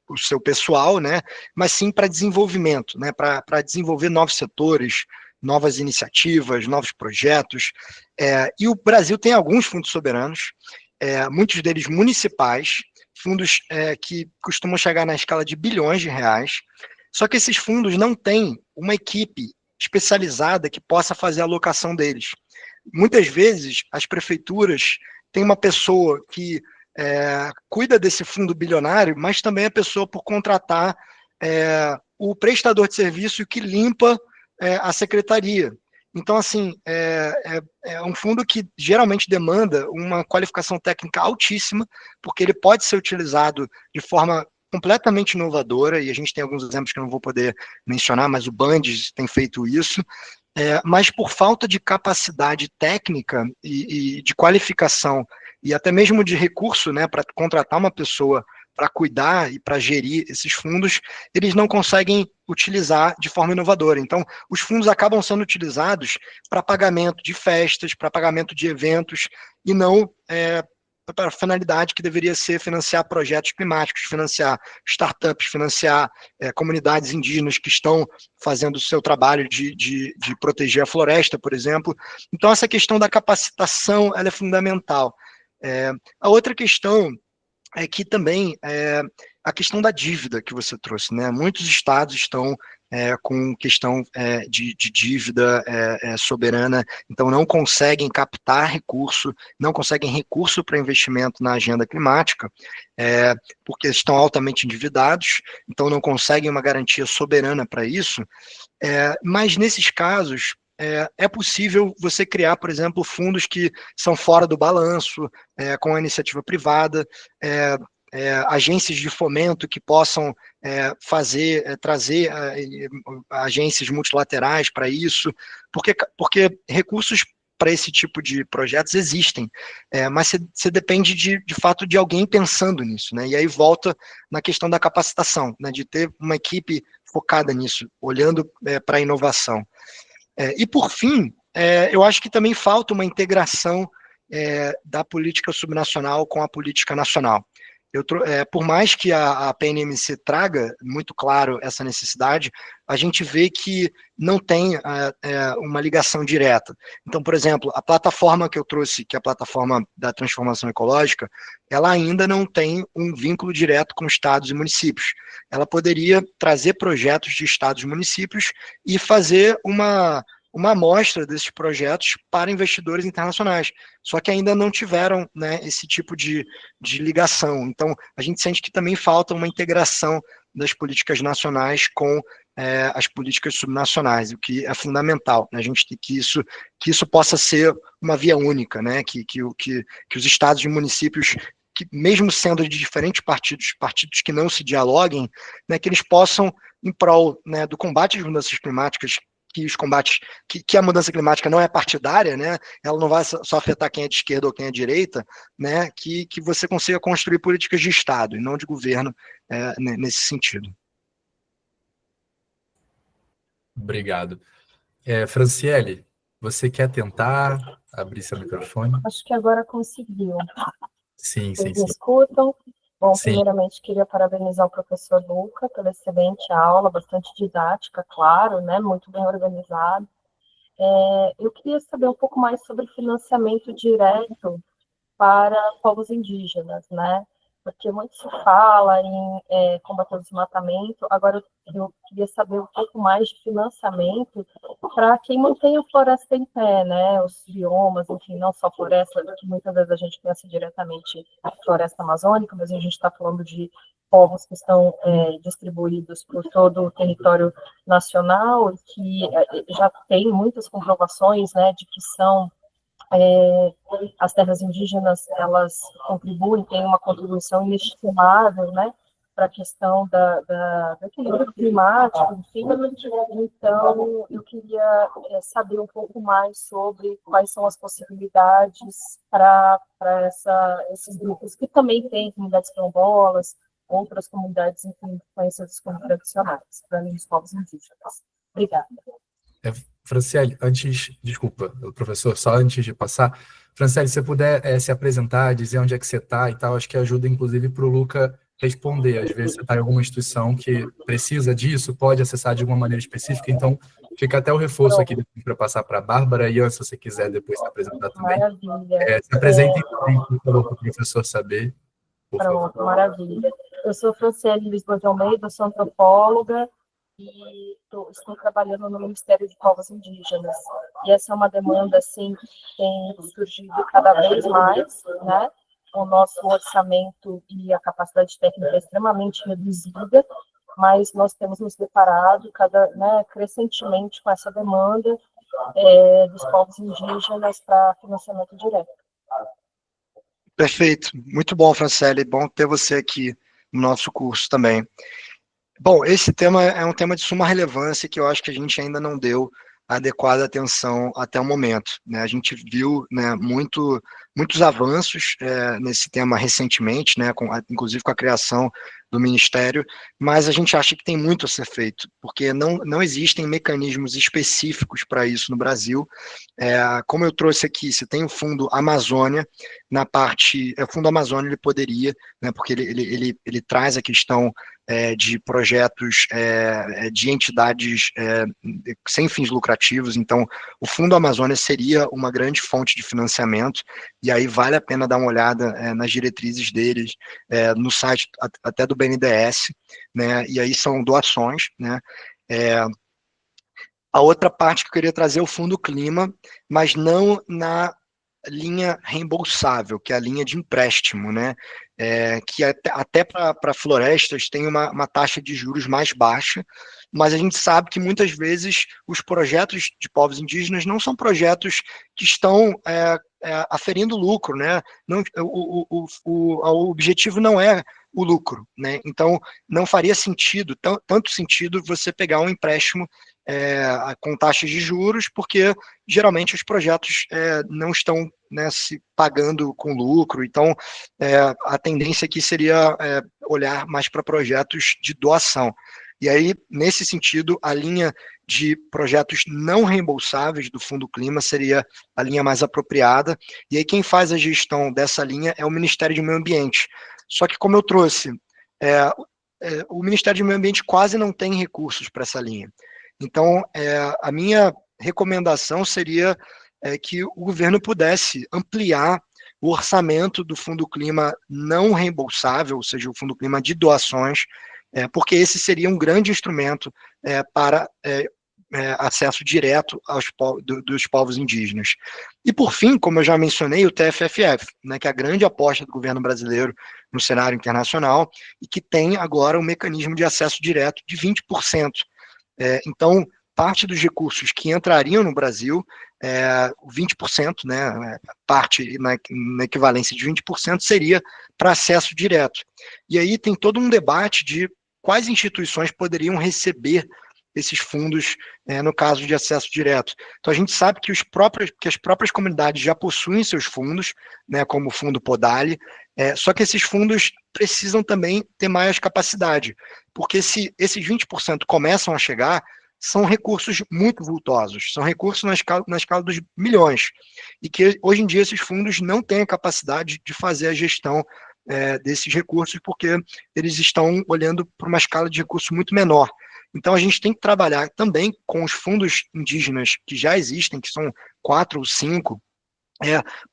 o seu pessoal, né? Mas sim para desenvolvimento, né? Para desenvolver novos setores, novas iniciativas, novos projetos. E o Brasil tem alguns fundos soberanos, muitos deles municipais, fundos que costumam chegar na escala de bilhões de reais, só que esses fundos não têm uma equipe especializada que possa fazer a alocação deles. Muitas vezes, as prefeituras têm uma pessoa que cuida desse fundo bilionário, mas também a pessoa por contratar o prestador de serviço que limpa a secretaria. Então, assim, é um fundo que geralmente demanda uma qualificação técnica altíssima, porque ele pode ser utilizado de forma completamente inovadora, e a gente tem alguns exemplos que eu não vou poder mencionar, mas o Bandes tem feito isso, mas por falta de capacidade técnica e de qualificação, e até mesmo de recurso, né, para contratar uma pessoa para cuidar e para gerir esses fundos, eles não conseguem utilizar de forma inovadora. Então, os fundos acabam sendo utilizados para pagamento de festas, para pagamento de eventos, e não para a finalidade que deveria ser financiar projetos climáticos, financiar startups, financiar comunidades indígenas que estão fazendo o seu trabalho de proteger a floresta, por exemplo. Então, essa questão da capacitação ela é fundamental. A outra questão é que também a questão da dívida que você trouxe, né? Muitos estados estão com questão de dívida soberana, então não conseguem captar recurso, não conseguem recurso para investimento na agenda climática, porque estão altamente endividados, então não conseguem uma garantia soberana para isso, mas nesses casos, é possível você criar, por exemplo, fundos que são fora do balanço, com a iniciativa privada, agências de fomento que possam trazer agências multilaterais para isso, porque recursos para esse tipo de projetos existem, mas você depende de fato de alguém pensando nisso, né? E aí volta na questão da capacitação, né? De ter uma equipe focada nisso, olhando para a inovação. E por fim, eu acho que também falta uma integração da política subnacional com a política nacional. Por mais que a PNMC traga muito claro essa necessidade, a gente vê que não tem uma ligação direta. Então, por exemplo, a plataforma que eu trouxe, que é a plataforma da transformação ecológica, ela ainda não tem um vínculo direto com estados e municípios. Ela poderia trazer projetos de estados e municípios e fazer uma amostra desses projetos para investidores internacionais, só que ainda não tiveram, né, esse tipo de ligação. Então, a gente sente que também falta uma integração das políticas nacionais com as políticas subnacionais, o que é fundamental, né? A gente tem que isso possa ser uma via única, né? Que os estados e municípios, que mesmo sendo de diferentes partidos que não se dialoguem, né, que eles possam, em prol, né, do combate às mudanças climáticas, que a mudança climática não é partidária, né? Ela não vai só afetar quem é de esquerda ou quem é de direita, né? Que você consiga construir políticas de Estado e não de governo nesse sentido. Obrigado. Franciele, você quer tentar abrir seu microfone? Acho que agora conseguiu. Sim, Vocês sim. me escutam? Bom, Sim. primeiramente queria parabenizar o professor Luca pela excelente aula, bastante didática, claro, né, muito bem organizado. Eu queria saber um pouco mais sobre financiamento direto para povos indígenas, né? Porque muito se fala em combater o desmatamento, agora eu queria saber um pouco mais de financiamento para quem mantém a floresta em pé, né? Os biomas, enfim, não só floresta, que muitas vezes a gente pensa diretamente na floresta amazônica, mas a gente está falando de povos que estão distribuídos por todo o território nacional, que já tem muitas comprovações, né, de que são as terras indígenas, elas contribuem, têm uma contribuição inestimável, né, para a questão do equilíbrio climático, enfim. Então, eu queria saber um pouco mais sobre quais são as possibilidades para esses grupos, que também têm comunidades quilombolas, outras comunidades, enfim, conhecidas como tradicionais, para além dos povos indígenas. Obrigada. Franciele, desculpa, professor, só antes de passar, Franciele, se você puder se apresentar, dizer onde é que você está e tal, acho que ajuda, inclusive, para o Luca responder. Às vezes você está em alguma instituição que precisa disso, pode acessar de alguma maneira específica, então fica até o reforço aqui para passar para a Bárbara e Ian, se você quiser depois se apresentar também. Maravilha. Se apresentem também, por favor, para o professor saber. Pronto, maravilha. Eu sou Franciele Lisboa de Almeida, sou antropóloga, e estou trabalhando no Ministério de Povos Indígenas. E essa é uma demanda, assim, que tem surgido cada vez mais, né? O nosso orçamento e a capacidade técnica é extremamente reduzida, mas nós temos nos deparado crescentemente com essa demanda dos povos indígenas para financiamento direto. Perfeito. Muito bom, Franciele. Bom ter você aqui no nosso curso também. Bom, esse tema é um tema de suma relevância que eu acho que a gente ainda não deu adequada atenção até o momento, né? A gente viu, né, muitos avanços nesse tema recentemente, né, inclusive com a criação do Ministério, mas a gente acha que tem muito a ser feito, porque não existem mecanismos específicos para isso no Brasil. Como eu trouxe aqui, você tem o Fundo Amazônia, na parte... O Fundo Amazônia ele poderia, né, porque ele traz a questão de projetos de entidades sem fins lucrativos, então o Fundo Amazônia seria uma grande fonte de financiamento, e aí vale a pena dar uma olhada nas diretrizes deles, no site até do BNDES, né, e aí são doações, né. A outra parte que eu queria trazer é o Fundo Clima, mas não na linha reembolsável, que é a linha de empréstimo, né? Que até para florestas tem uma taxa de juros mais baixa, mas a gente sabe que muitas vezes os projetos de povos indígenas não são projetos que estão aferindo lucro, né? Não, o objetivo não é o lucro, né? Então não faria sentido, tanto sentido você pegar um empréstimo com taxas de juros, porque geralmente os projetos não estão, né, se pagando com lucro. Então, a tendência aqui seria olhar mais para projetos de doação. E aí, nesse sentido, a linha de projetos não reembolsáveis do Fundo Clima seria a linha mais apropriada. E aí, quem faz a gestão dessa linha é o Ministério do Meio Ambiente. Só que, como eu trouxe, o Ministério do Meio Ambiente quase não tem recursos para essa linha. Então, a minha recomendação seria que o governo pudesse ampliar o orçamento do Fundo Clima não reembolsável, ou seja, o Fundo Clima de doações, porque esse seria um grande instrumento para acesso direto dos povos indígenas. E, por fim, como eu já mencionei, o TFFF, né, que é a grande aposta do governo brasileiro no cenário internacional e que tem agora um mecanismo de acesso direto de 20%. Então, parte dos recursos que entrariam no Brasil, 20%, né, parte na equivalência de 20%, seria para acesso direto. E aí tem todo um debate de quais instituições poderiam receber esses fundos, no caso de acesso direto. Então, a gente sabe que as próprias comunidades já possuem seus fundos, né, como o Fundo Podali, só que esses fundos precisam também ter mais capacidade, porque se esses 20% começam a chegar, são recursos muito vultosos, são recursos na escala dos milhões, e que hoje em dia esses fundos não têm a capacidade de fazer a gestão desses recursos, porque eles estão olhando para uma escala de recursos muito menor. Então, a gente tem que trabalhar também com os fundos indígenas que já existem, que são 4 ou 5,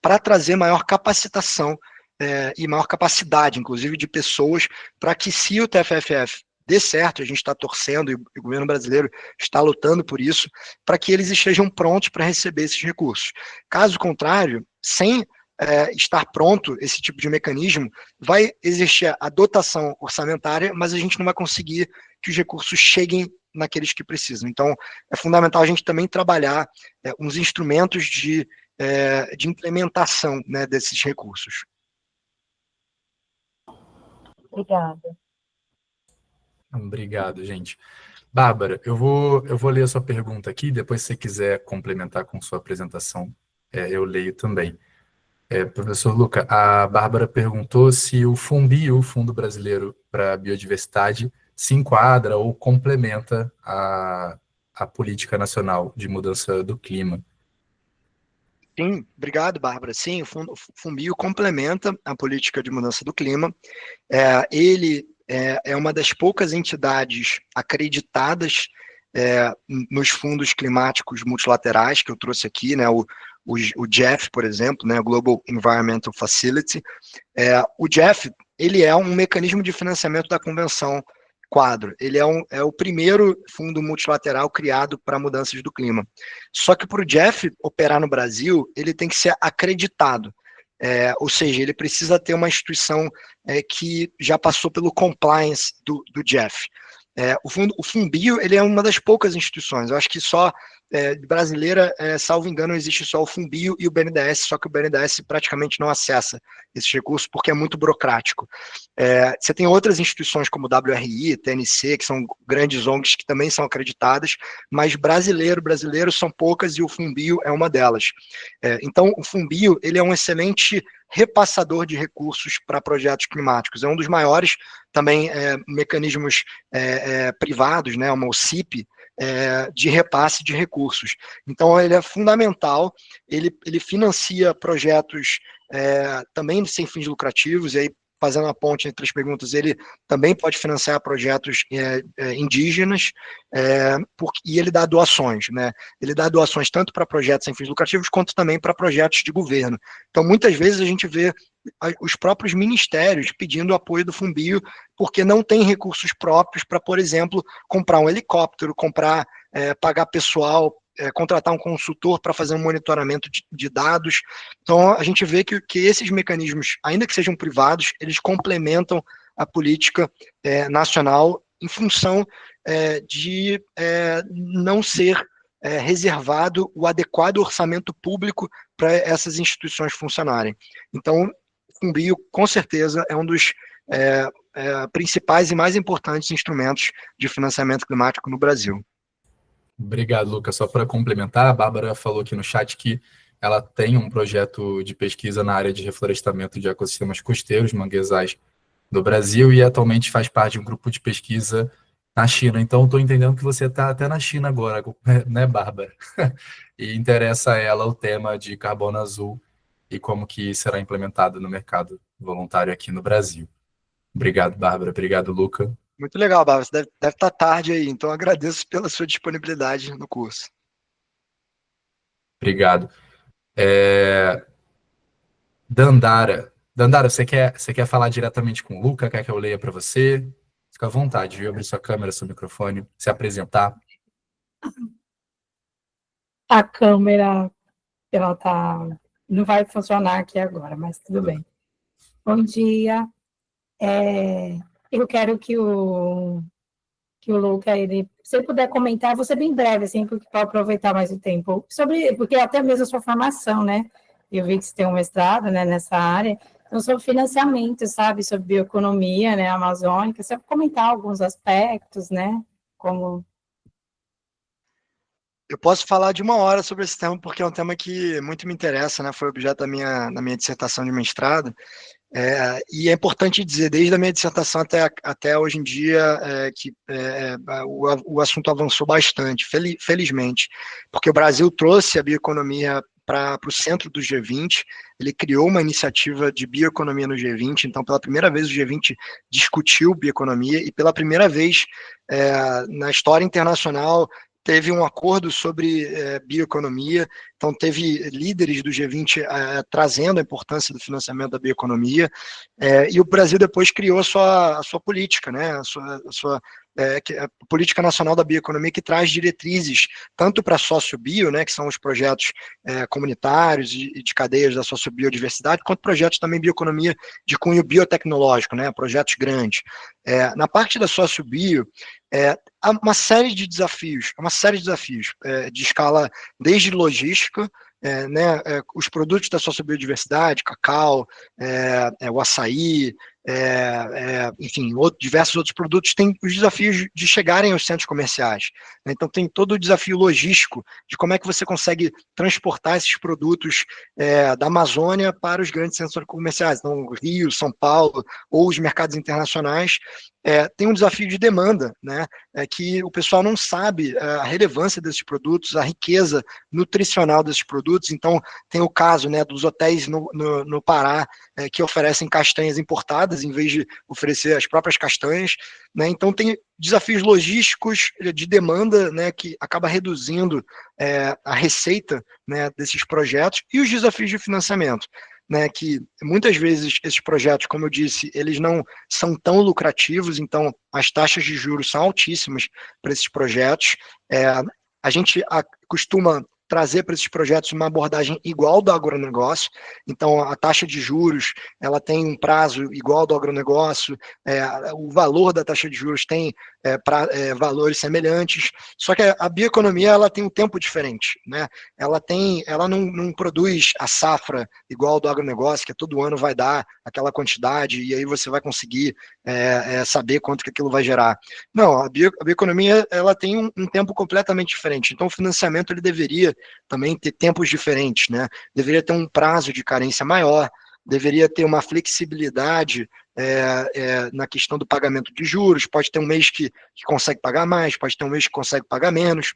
para trazer maior capacitação e maior capacidade, inclusive, de pessoas, para que, se o TFFF dê certo, a gente está torcendo, e o governo brasileiro está lutando por isso, para que eles estejam prontos para receber esses recursos. Caso contrário, sem estar pronto esse tipo de mecanismo, vai existir a dotação orçamentária, mas a gente não vai conseguir que os recursos cheguem naqueles que precisam. Então, é fundamental a gente também trabalhar uns instrumentos de implementação, né, desses recursos. Obrigada. Obrigado, gente. Bárbara, eu vou ler a sua pergunta aqui, depois se você quiser complementar com sua apresentação, eu leio também. Professor Luca, a Bárbara perguntou se o FUNBio, o Fundo Brasileiro para a Biodiversidade, se enquadra ou complementa a Política Nacional de Mudança do Clima. Sim, obrigado, Bárbara. Sim, o FUNBio complementa a política de mudança do clima. Ele é uma das poucas entidades acreditadas nos fundos climáticos multilaterais que eu trouxe aqui, né? O GEF, por exemplo, né, o Global Environmental Facility. O GEF, ele é um mecanismo de financiamento da Convenção Quadro. Ele é o primeiro fundo multilateral criado para mudanças do clima. Só que para o GEF operar no Brasil, ele tem que ser acreditado. Ou seja, ele precisa ter uma instituição que já passou pelo compliance do GEF. O FUNBio, ele é uma das poucas instituições. Eu acho que só brasileira, salvo engano, existe só o FUNBio e o BNDES, só que o BNDES praticamente não acessa esses recursos porque é muito burocrático. Você tem outras instituições como WRI, TNC, que são grandes ONGs que também são acreditadas, mas brasileiros são poucas e o FUNBio é uma delas. Então, o FUNBio, ele é um excelente repassador de recursos para projetos climáticos. É um dos maiores também mecanismos privados, né, uma OCIP, de repasse de recursos. Então, ele é fundamental, ele financia projetos também sem fins lucrativos, e aí, fazendo a ponte entre as perguntas, ele também pode financiar projetos indígenas, e ele dá doações, né? Ele dá doações tanto para projetos sem fins lucrativos, quanto também para projetos de governo. Então, muitas vezes a gente vê os próprios ministérios pedindo apoio do FUNBio, porque não tem recursos próprios para, por exemplo, comprar um helicóptero, pagar pessoal, contratar um consultor para fazer um monitoramento de dados. Então, a gente vê que esses mecanismos, ainda que sejam privados, eles complementam a política nacional em função de não ser reservado o adequado orçamento público para essas instituições funcionarem. Então, o FUNBio, com certeza, é um dos principais e mais importantes instrumentos de financiamento climático no Brasil. Obrigado, Lucas. Só para complementar, a Bárbara falou aqui no chat que ela tem um projeto de pesquisa na área de reflorestamento de ecossistemas costeiros, manguezais do Brasil, e atualmente faz parte de um grupo de pesquisa na China. Então, estou entendendo que você está até na China agora, né, Bárbara? E interessa a ela o tema de carbono azul e como que será implementado no mercado voluntário aqui no Brasil. Obrigado, Bárbara. Obrigado, Luca. Muito legal, Bárbara. Você deve estar tarde aí, então agradeço pela sua disponibilidade no curso. Obrigado. Dandara. Dandara, você quer falar diretamente com o Luca? Quer que eu leia para você? Fica à vontade, viu? Abrir sua câmera, seu microfone, se apresentar. A câmera, ela tá, não vai funcionar aqui agora, mas tudo bem. Bom dia. Eu quero que o Luca, se ele puder comentar, vou ser bem breve, assim, para aproveitar mais o tempo, porque até mesmo a sua formação, né? Eu vi que você tem um mestrado, né, nessa área, então, sobre financiamento, sabe, sobre bioeconomia, né, amazônica, você comentar alguns aspectos, né, como... Eu posso falar de 1 hora sobre esse tema, porque é um tema que muito me interessa, né? Foi objeto da minha dissertação de mestrado. E é importante dizer, desde a minha dissertação até hoje em dia, que o assunto avançou bastante, felizmente, porque o Brasil trouxe a bioeconomia para o centro do G20, ele criou uma iniciativa de bioeconomia no G20, então pela primeira vez o G20 discutiu bioeconomia, e pela primeira vez na história internacional teve um acordo sobre bioeconomia, então teve líderes do G20 trazendo a importância do financiamento da bioeconomia, e o Brasil depois criou a sua política, né, a política nacional da bioeconomia, que traz diretrizes tanto para a sociobio, né, que são os projetos comunitários e de cadeias da sociobiodiversidade, quanto projetos também bioeconomia de cunho biotecnológico, né, projetos grandes. Na parte da sociobio, há uma série de desafios, de escala desde logística, né, os produtos da sociobiodiversidade, cacau, o açaí, enfim, diversos outros produtos, têm os desafios de chegarem aos centros comerciais, né? Então tem todo o desafio logístico de como é que você consegue transportar esses produtos da Amazônia para os grandes centros comerciais, então Rio, São Paulo, ou os mercados internacionais. Tem um desafio de demanda, né? Que o pessoal não sabe a relevância desses produtos, a riqueza nutricional desses produtos. Então tem o caso, né, dos hotéis no Pará que oferecem castanhas importadas em vez de oferecer as próprias castanhas, né? Então tem desafios logísticos de demanda, né, que acaba reduzindo a receita, né, desses projetos, e os desafios de financiamento, né, que muitas vezes esses projetos, como eu disse, eles não são tão lucrativos, então as taxas de juros são altíssimas para esses projetos. A gente costuma trazer para esses projetos uma abordagem igual do agronegócio, então a taxa de juros, ela tem um prazo igual do agronegócio, o valor da taxa de juros tem valores semelhantes, só que a bioeconomia, ela tem um tempo diferente, né? Ela não produz a safra igual do agronegócio, que todo ano vai dar aquela quantidade, e aí você vai conseguir saber quanto que aquilo vai gerar. Não, a bioeconomia, ela tem um tempo completamente diferente, então o financiamento, ele deveria também ter tempos diferentes, né? Deveria ter um prazo de carência maior, deveria ter uma flexibilidade na questão do pagamento de juros, pode ter um mês que consegue pagar mais, pode ter um mês que consegue pagar menos.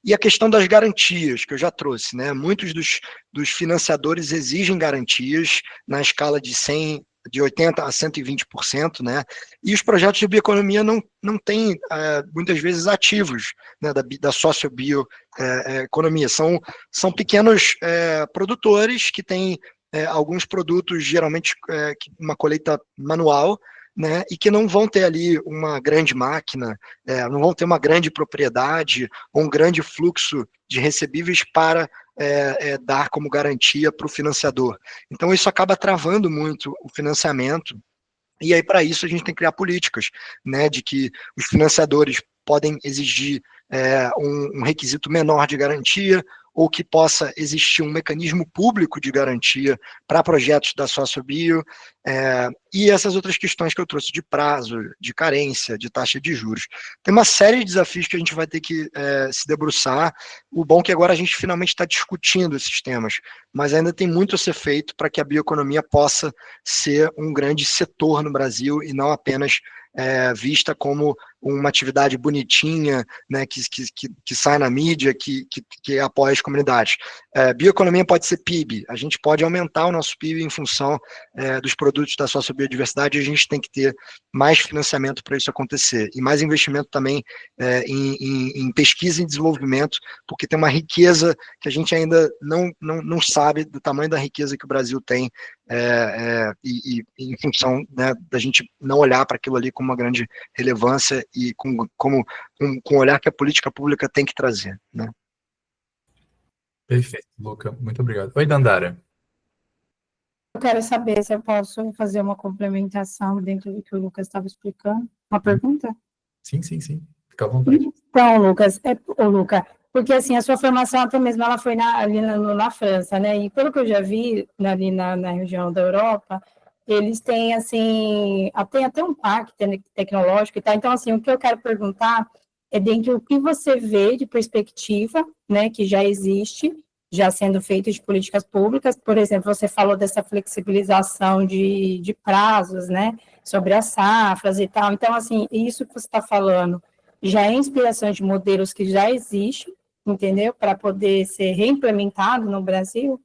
E a questão das garantias, que eu já trouxe, né? Muitos dos financiadores exigem garantias na escala de 80% a 120%, né? E os projetos de bioeconomia não têm, muitas vezes, ativos, né, da sociobioeconomia. São pequenos produtores que têm alguns produtos, geralmente, uma colheita manual, né, e que não vão ter ali uma grande máquina, não vão ter uma grande propriedade ou um grande fluxo de recebíveis para dar como garantia para o financiador. Então isso acaba travando muito o financiamento, e aí para isso a gente tem que criar políticas, né, de que os financiadores podem exigir um requisito menor de garantia, ou que possa existir um mecanismo público de garantia para projetos da SócioBio, e essas outras questões que eu trouxe de prazo, de carência, de taxa de juros. Tem uma série de desafios que a gente vai ter que se debruçar. O bom é que agora a gente finalmente está discutindo esses temas, mas ainda tem muito a ser feito para que a bioeconomia possa ser um grande setor no Brasil e não apenas vista como uma atividade bonitinha, né, que sai na mídia, que apoia as comunidades. Bioeconomia pode ser PIB, a gente pode aumentar o nosso PIB em função dos produtos da sociobiodiversidade, e a gente tem que ter mais financiamento para isso acontecer, e mais investimento também em pesquisa e desenvolvimento, porque tem uma riqueza que a gente ainda não sabe do tamanho da riqueza que o Brasil tem, e em função, né, da gente não olhar para aquilo ali com uma grande relevância e com o olhar que a política pública tem que trazer, né? Perfeito, Luca. Muito obrigado. Oi, Dandara. Eu quero saber se eu posso fazer uma complementação dentro do que o Lucas estava explicando. Uma pergunta? Sim. Fica à vontade. Então, Lucas, Luca, porque assim, a sua formação até mesmo ela foi ali na França, né? E pelo que eu já vi ali na região da Europa, eles têm, assim, tem até um parque tecnológico e tal. Então, assim, o que eu quero perguntar é dentro do que você vê de perspectiva, né, que já existe, já sendo feito de políticas públicas. Por exemplo, você falou dessa flexibilização de prazos, né, sobre as safras e tal. Então, assim, isso que você está falando já é inspiração de modelos que já existem, entendeu? Para poder ser reimplementado no Brasil?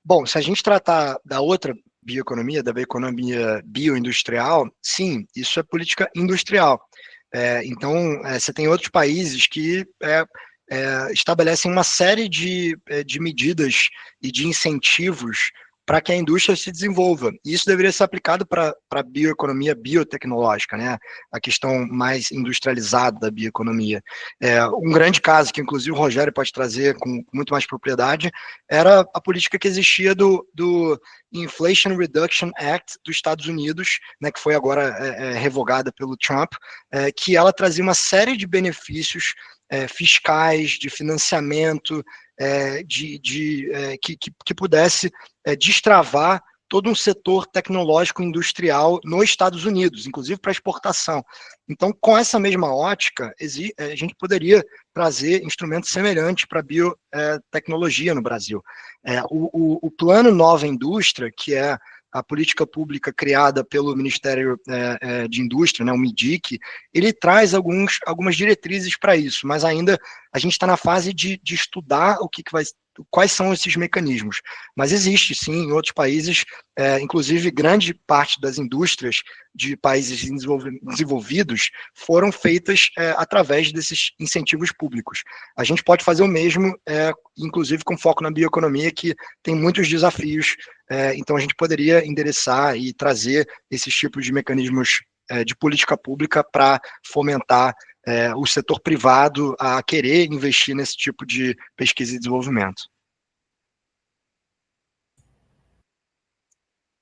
Bom, se a gente tratar da outra bioeconomia, da bioeconomia bioindustrial, sim, isso é política industrial. Então, você tem outros países que estabelecem uma série de medidas e de incentivos para que a indústria se desenvolva. E isso deveria ser aplicado para a bioeconomia biotecnológica, né? A questão mais industrializada da bioeconomia. Um grande caso, que inclusive o Rogério pode trazer com muito mais propriedade, era a política que existia do Inflation Reduction Act dos Estados Unidos, né, que foi agora revogada pelo Trump, que ela trazia uma série de benefícios fiscais, de financiamento, que pudesse destravar todo um setor tecnológico industrial nos Estados Unidos, inclusive para exportação. Então, com essa mesma ótica, a gente poderia trazer instrumentos semelhantes para a biotecnologia no Brasil. O Plano Nova Indústria, que é a política pública criada pelo Ministério de Indústria, né, o MIDIC, ele traz algumas diretrizes para isso, mas ainda a gente está na fase de estudar quais são esses mecanismos. Mas existe, sim, em outros países, inclusive grande parte das indústrias de países desenvolvidos foram feitas através desses incentivos públicos. A gente pode fazer o mesmo, inclusive com foco na bioeconomia, que tem muitos desafios, então a gente poderia endereçar e trazer esses tipos de mecanismos de política pública para fomentar o setor privado a querer investir nesse tipo de pesquisa e desenvolvimento.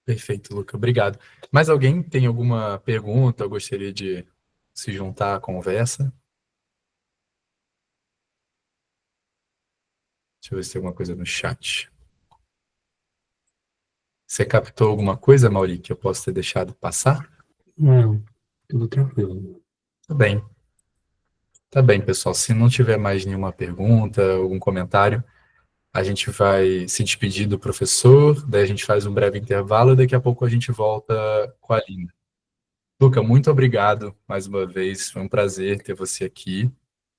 Perfeito, Luca. Obrigado. Mais alguém tem alguma pergunta ou gostaria de se juntar à conversa? Deixa eu ver se tem alguma coisa no chat. Você captou alguma coisa, Mauri, que eu posso ter deixado passar? Não, tudo tranquilo. Tá bem, pessoal. Se não tiver mais nenhuma pergunta, algum comentário, a gente vai se despedir do professor, daí a gente faz um breve intervalo e daqui a pouco a gente volta com a Linda. Luca, muito obrigado mais uma vez. Foi um prazer ter você aqui,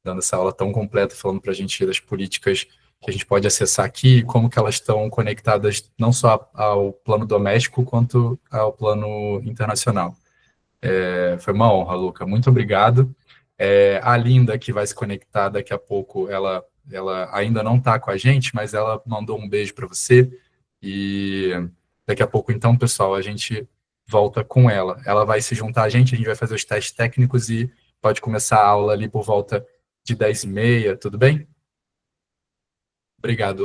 dando essa aula tão completa, falando para a gente das políticas que a gente pode acessar aqui, como que elas estão conectadas não só ao plano doméstico, quanto ao plano internacional. Foi uma honra, Luca. Muito obrigado. A Linda, que vai se conectar daqui a pouco, ela ainda não está com a gente, mas ela mandou um beijo para você. E daqui a pouco, então, pessoal, a gente volta com ela. Ela vai se juntar a gente vai fazer os testes técnicos e pode começar a aula ali por volta de 10h30, tudo bem? Obrigado.